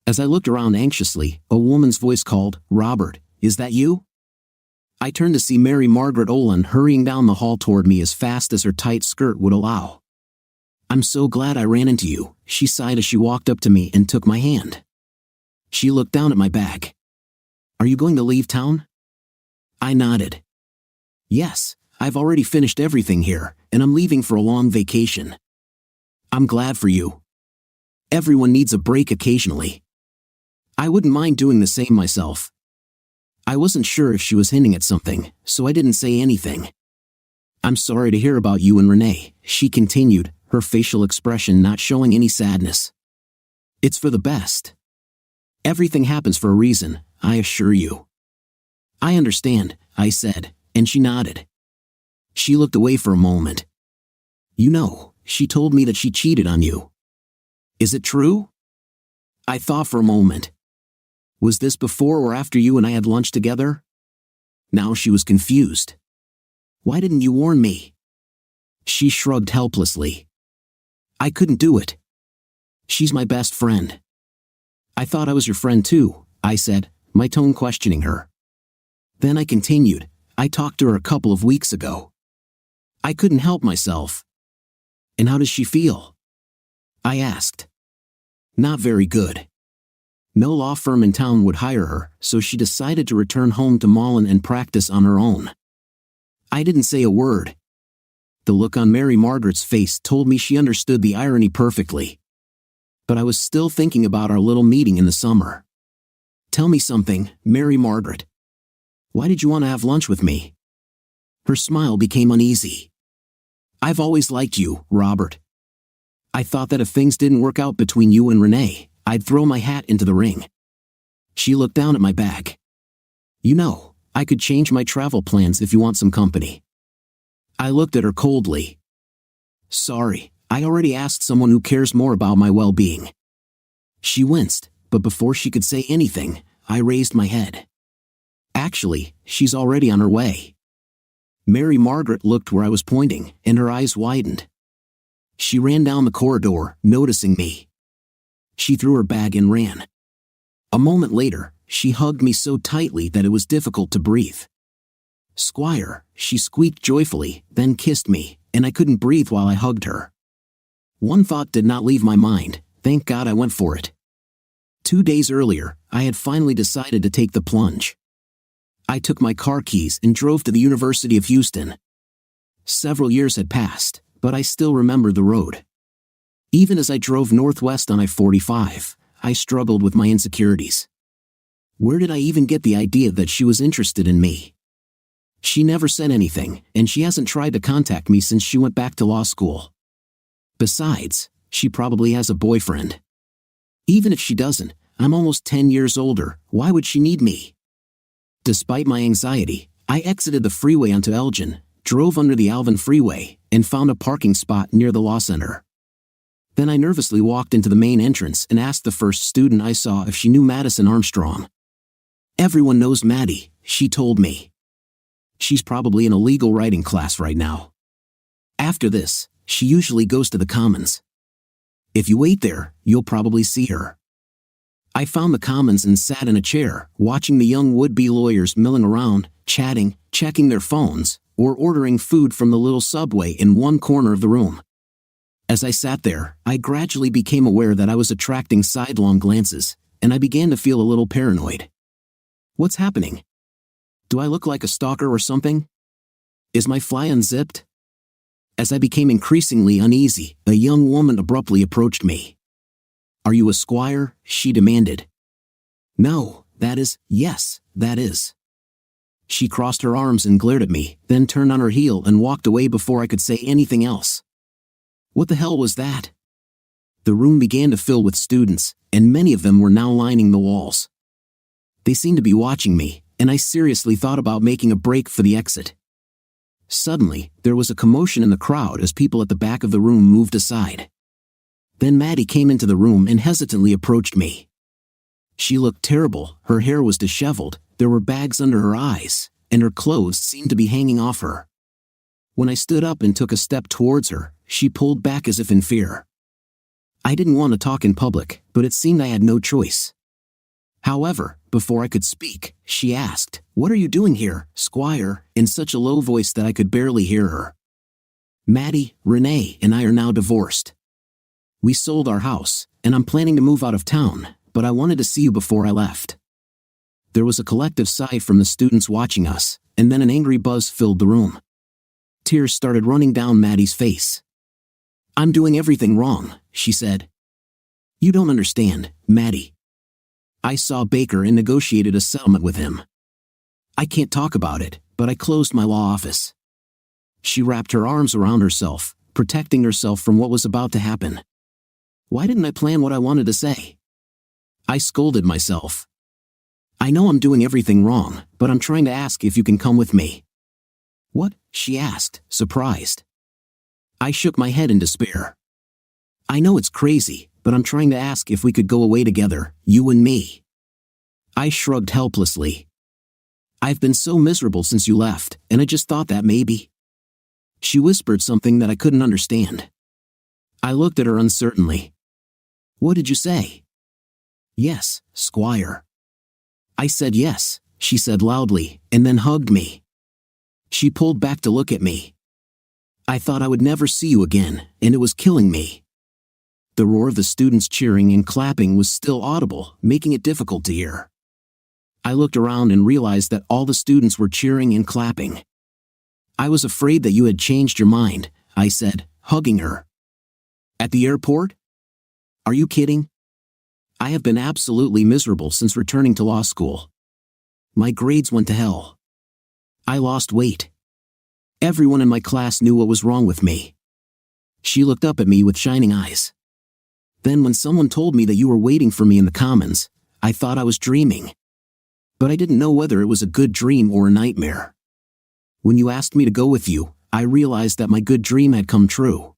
As I looked around anxiously, a woman's voice called, "Robert, is that you?" I turned to see Mary Margaret Olin hurrying down the hall toward me as fast as her tight skirt would allow. "I'm so glad I ran into you," she sighed as she walked up to me and took my hand. She looked down at my bag. "Are you going to leave town?" I nodded. "Yes, I've already finished everything here, and I'm leaving for a long vacation." "I'm glad for you. Everyone needs a break occasionally." I wouldn't mind doing the same myself. I wasn't sure if she was hinting at something, so I didn't say anything. "I'm sorry to hear about you and Renee," she continued, her facial expression not showing any sadness. "It's for the best. Everything happens for a reason, I assure you." "I understand," I said, and she nodded. She looked away for a moment. "You know, she told me that she cheated on you. Is it true?" I thought for a moment. Was this before or after you and I had lunch together? Now she was confused. "Why didn't you warn me?" She shrugged helplessly. "I couldn't do it. She's my best friend." "I thought I was your friend too," I said, my tone questioning her. Then I continued, "I talked to her a couple of weeks ago. I couldn't help myself." "And how does she feel?" I asked. "Not very good. No law firm in town would hire her, so she decided to return home to Malin and practice on her own." I didn't say a word. The look on Mary Margaret's face told me she understood the irony perfectly. But I was still thinking about our little meeting in the summer. "Tell me something, Mary Margaret. Why did you want to have lunch with me?" Her smile became uneasy. "I've always liked you, Robert. I thought that if things didn't work out between you and Renee, I'd throw my hat into the ring." She looked down at my bag. "You know, I could change my travel plans if you want some company." I looked at her coldly. "Sorry, I already asked someone who cares more about my well-being." She winced, but before she could say anything, I raised my head. "Actually, she's already on her way." Mary Margaret looked where I was pointing, and her eyes widened. She ran down the corridor, noticing me. She threw her bag and ran. A moment later, she hugged me so tightly that it was difficult to breathe. "Squire," she squeaked joyfully, then kissed me, and I couldn't breathe while I hugged her. One thought did not leave my mind. Thank God I went for it. 2 days earlier, I had finally decided to take the plunge. I took my car keys and drove to the University of Houston. Several years had passed, but I still remembered the road. Even as I drove northwest on I-45, I struggled with my insecurities. Where did I even get the idea that she was interested in me? She never said anything, and she hasn't tried to contact me since she went back to law school. Besides, she probably has a boyfriend. Even if she doesn't, I'm almost 10 years older, why would she need me? Despite my anxiety, I exited the freeway onto Elgin, drove under the Alvin Freeway, and found a parking spot near the law center. Then I nervously walked into the main entrance and asked the first student I saw if she knew Madison Armstrong. "Everyone knows Maddie," she told me. "She's probably in a legal writing class right now. After this, she usually goes to the Commons. If you wait there, you'll probably see her." I found the Commons and sat in a chair, watching the young would-be lawyers milling around, chatting, checking their phones, or ordering food from the little subway in one corner of the room. As I sat there, I gradually became aware that I was attracting sidelong glances, and I began to feel a little paranoid. What's happening? Do I look like a stalker or something? Is my fly unzipped? As I became increasingly uneasy, a young woman abruptly approached me. "Are you a squire?" she demanded. "No, that is, yes, that is." She crossed her arms and glared at me, then turned on her heel and walked away before I could say anything else. What the hell was that? The room began to fill with students, and many of them were now lining the walls. They seemed to be watching me, and I seriously thought about making a break for the exit. Suddenly, there was a commotion in the crowd as people at the back of the room moved aside. Then Maddie came into the room and hesitantly approached me. She looked terrible, her hair was disheveled, there were bags under her eyes, and her clothes seemed to be hanging off her. When I stood up and took a step towards her, she pulled back as if in fear. I didn't want to talk in public, but it seemed I had no choice. However, before I could speak, she asked, "What are you doing here, Squire?" in such a low voice that I could barely hear her. "Maddie, Renee, and I are now divorced. We sold our house, and I'm planning to move out of town, but I wanted to see you before I left." There was a collective sigh from the students watching us, and then an angry buzz filled the room. Tears started running down Maddie's face. "I'm doing everything wrong," she said. "You don't understand, Maddie. I saw Baker and negotiated a settlement with him. I can't talk about it, but I closed my law office." She wrapped her arms around herself, protecting herself from what was about to happen. Why didn't I plan what I wanted to say? I scolded myself. "I know I'm doing everything wrong, but I'm trying to ask if you can come with me." "What?" she asked, surprised. I shook my head in despair. "I know it's crazy, but I'm trying to ask if we could go away together, you and me." I shrugged helplessly. "I've been so miserable since you left, and I just thought that maybe." She whispered something that I couldn't understand. I looked at her uncertainly. "What did you say?" "Yes, Squire." I said yes, she said loudly, and then hugged me. She pulled back to look at me. I thought I would never see you again, and it was killing me. The roar of the students cheering and clapping was still audible, making it difficult to hear. I looked around and realized that all the students were cheering and clapping. "I was afraid that you had changed your mind," I said, hugging her. "At the airport? Are you kidding? I have been absolutely miserable since returning to law school. My grades went to hell. I lost weight. Everyone in my class knew what was wrong with me." She looked up at me with shining eyes. "Then when someone told me that you were waiting for me in the Commons, I thought I was dreaming. But I didn't know whether it was a good dream or a nightmare. When you asked me to go with you, I realized that my good dream had come true.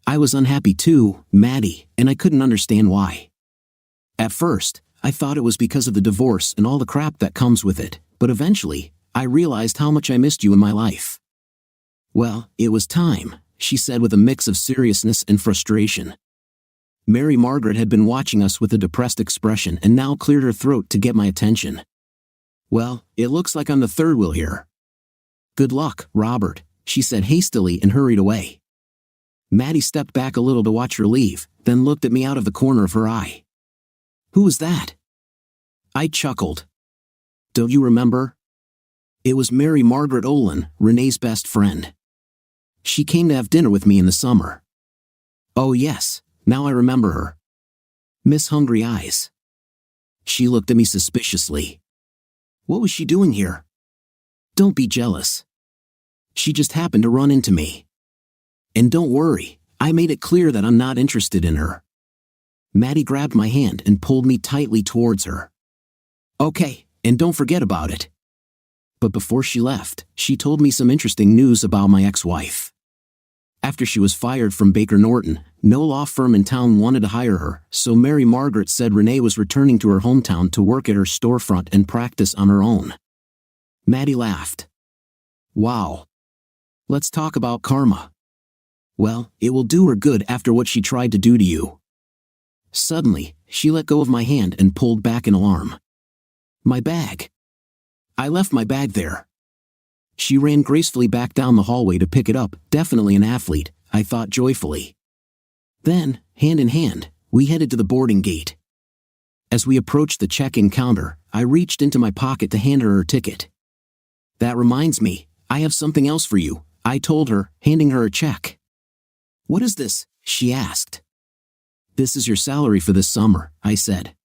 I was unhappy too, Maddie, and I couldn't understand why. At first, I thought it was because of the divorce and all the crap that comes with it, but eventually, I realized how much I missed you in my life." "Well, it was time," she said with a mix of seriousness and frustration. Mary Margaret had been watching us with a depressed expression and now cleared her throat to get my attention. "Well, it looks like I'm the third wheel here. Good luck, Robert," she said hastily and hurried away. Maddie stepped back a little to watch her leave, then looked at me out of the corner of her eye. "Who was that?" I chuckled. "Don't you remember? It was Mary Margaret Olin, Renee's best friend. She came to have dinner with me in the summer." "Oh yes, now I remember her. Miss Hungry Eyes." She looked at me suspiciously. "What was she doing here?" "Don't be jealous. She just happened to run into me. And don't worry, I made it clear that I'm not interested in her." Maddie grabbed my hand and pulled me tightly towards her. "Okay, and don't forget about it." But before she left, she told me some interesting news about my ex-wife. After she was fired from Baker Norton, no law firm in town wanted to hire her, so Mary Margaret said Renee was returning to her hometown to work at her storefront and practice on her own. Maddie laughed. "Wow. Let's talk about karma. Well, it will do her good after what she tried to do to you." Suddenly, she let go of my hand and pulled back in alarm. "My bag. I left my bag there." She ran gracefully back down the hallway to pick it up, definitely an athlete, I thought joyfully. Then, hand in hand, we headed to the boarding gate. As we approached the check-in counter, I reached into my pocket to hand her ticket. "That reminds me, I have something else for you," I told her, handing her a check. "What is this?" she asked. "This is your salary for this summer," I said.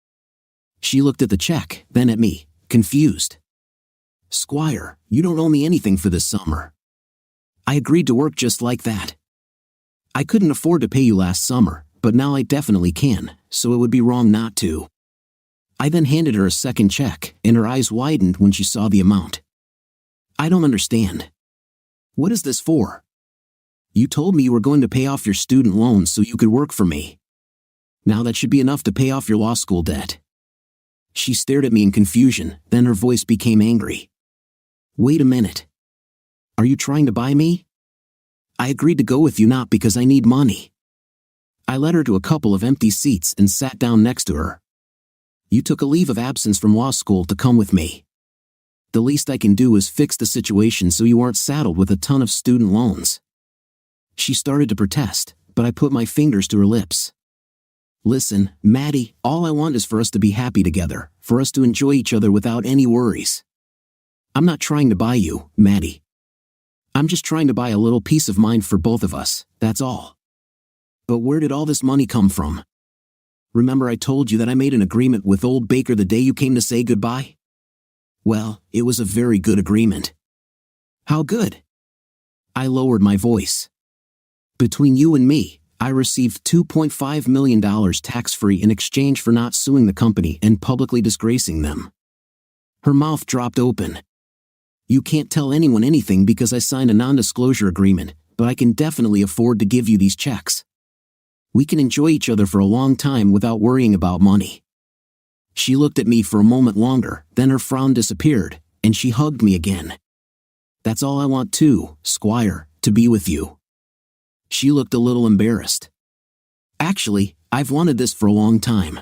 She looked at the check, then at me, confused. "Squire, you don't owe me anything for this summer. I agreed to work just like that. I couldn't afford to pay you last summer, but now I definitely can, so it would be wrong not to." I then handed her a second check, and her eyes widened when she saw the amount. "I don't understand. What is this for? You told me you were going to pay off your student loans so you could work for me. Now that should be enough to pay off your law school debt." She stared at me in confusion, then her voice became angry. "Wait a minute. Are you trying to buy me? I agreed to go with you not because I need money." I led her to a couple of empty seats and sat down next to her. You took a leave of absence from law school to come with me. The least I can do is fix the situation so you aren't saddled with a ton of student loans." She started to protest, but I put my fingers to her lips. "Listen, Maddie, all I want is for us to be happy together, for us to enjoy each other without any worries. I'm not trying to buy you, Maddie. I'm just trying to buy a little peace of mind for both of us, that's all. But where did all this money come from? Remember I told you that I made an agreement with old Baker the day you came to say goodbye? Well, it was a very good agreement." "How good?" I lowered my voice. "Between you and me, I received $2.5 million tax-free in exchange for not suing the company and publicly disgracing them." Her mouth dropped open. "You can't tell anyone anything because I signed a non-disclosure agreement, but I can definitely afford to give you these checks. We can enjoy each other for a long time without worrying about money." She looked at me for a moment longer, then her frown disappeared, and she hugged me again. "That's all I want too, Squire, to be with you." She looked a little embarrassed. "Actually, I've wanted this for a long time.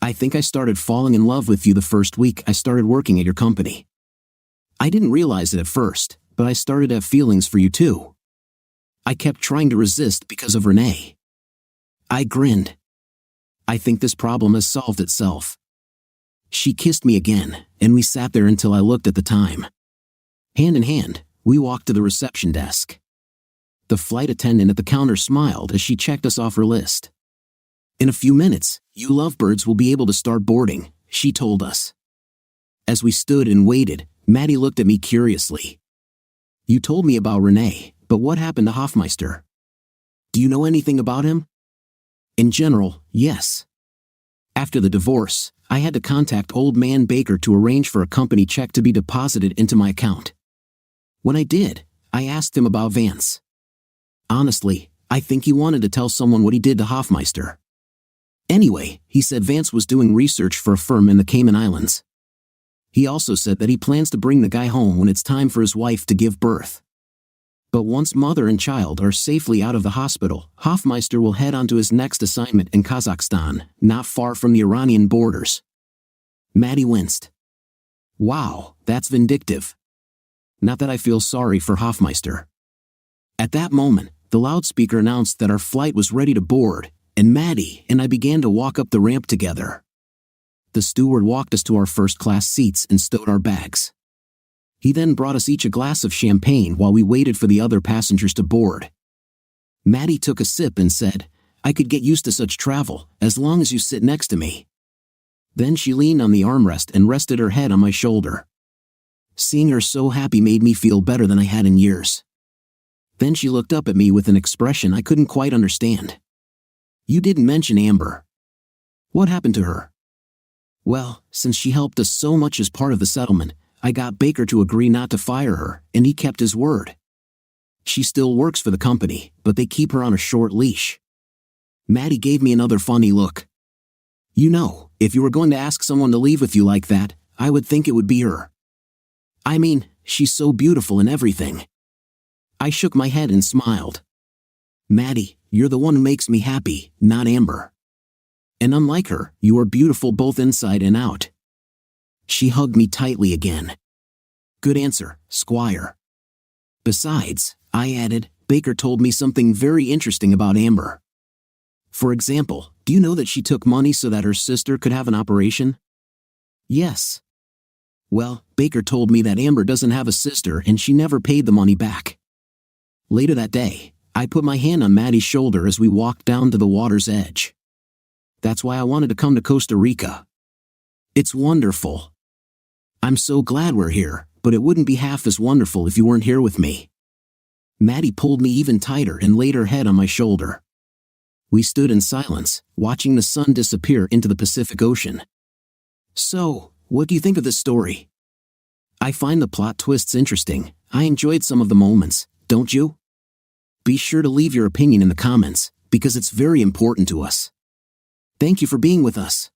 I think I started falling in love with you the first week I started working at your company. I didn't realize it at first, but I started to have feelings for you too. I kept trying to resist because of Renee." I grinned. "I think this problem has solved itself." She kissed me again, and we sat there until I looked at the time. Hand in hand, we walked to the reception desk. The flight attendant at the counter smiled as she checked us off her list. "In a few minutes, you lovebirds will be able to start boarding," she told us. As we stood and waited, Maddie looked at me curiously. "You told me about Renee, but what happened to Hofmeister? Do you know anything about him?" "In general, yes. After the divorce, I had to contact old man Baker to arrange for a company check to be deposited into my account. When I did, I asked him about Vance. Honestly, I think he wanted to tell someone what he did to Hofmeister. Anyway, he said Vance was doing research for a firm in the Cayman Islands. He also said that he plans to bring the guy home when it's time for his wife to give birth. But once mother and child are safely out of the hospital, Hofmeister will head on to his next assignment in Kazakhstan, not far from the Iranian borders." Maddie winced. "Wow, that's vindictive. Not that I feel sorry for Hofmeister." At that moment, the loudspeaker announced that our flight was ready to board, and Maddie and I began to walk up the ramp together. The steward walked us to our first-class seats and stowed our bags. He then brought us each a glass of champagne while we waited for the other passengers to board. Maddie took a sip and said, "I could get used to such travel, as long as you sit next to me." Then she leaned on the armrest and rested her head on my shoulder. Seeing her so happy made me feel better than I had in years. Then she looked up at me with an expression I couldn't quite understand. "You didn't mention Amber. What happened to her?" "Well, since she helped us so much as part of the settlement, I got Baker to agree not to fire her, and he kept his word. She still works for the company, but they keep her on a short leash." Maddie gave me another funny look. "You know, if you were going to ask someone to leave with you like that, I would think it would be her. I mean, she's so beautiful and everything." I shook my head and smiled. "Maddie, you're the one who makes me happy, not Amber. And unlike her, you are beautiful both inside and out." She hugged me tightly again. "Good answer, Squire. Besides," I added, "Baker told me something very interesting about Amber. For example, do you know that she took money so that her sister could have an operation?" "Yes." "Well, Baker told me that Amber doesn't have a sister and she never paid the money back." Later that day, I put my hand on Maddie's shoulder as we walked down to the water's edge. "That's why I wanted to come to Costa Rica. It's wonderful. I'm so glad we're here, but it wouldn't be half as wonderful if you weren't here with me." Maddie pulled me even tighter and laid her head on my shoulder. We stood in silence, watching the sun disappear into the Pacific Ocean. "So, what do you think of this story?" "I find the plot twists interesting. I enjoyed some of the moments, don't you? Be sure to leave your opinion in the comments, because it's very important to us. Thank you for being with us.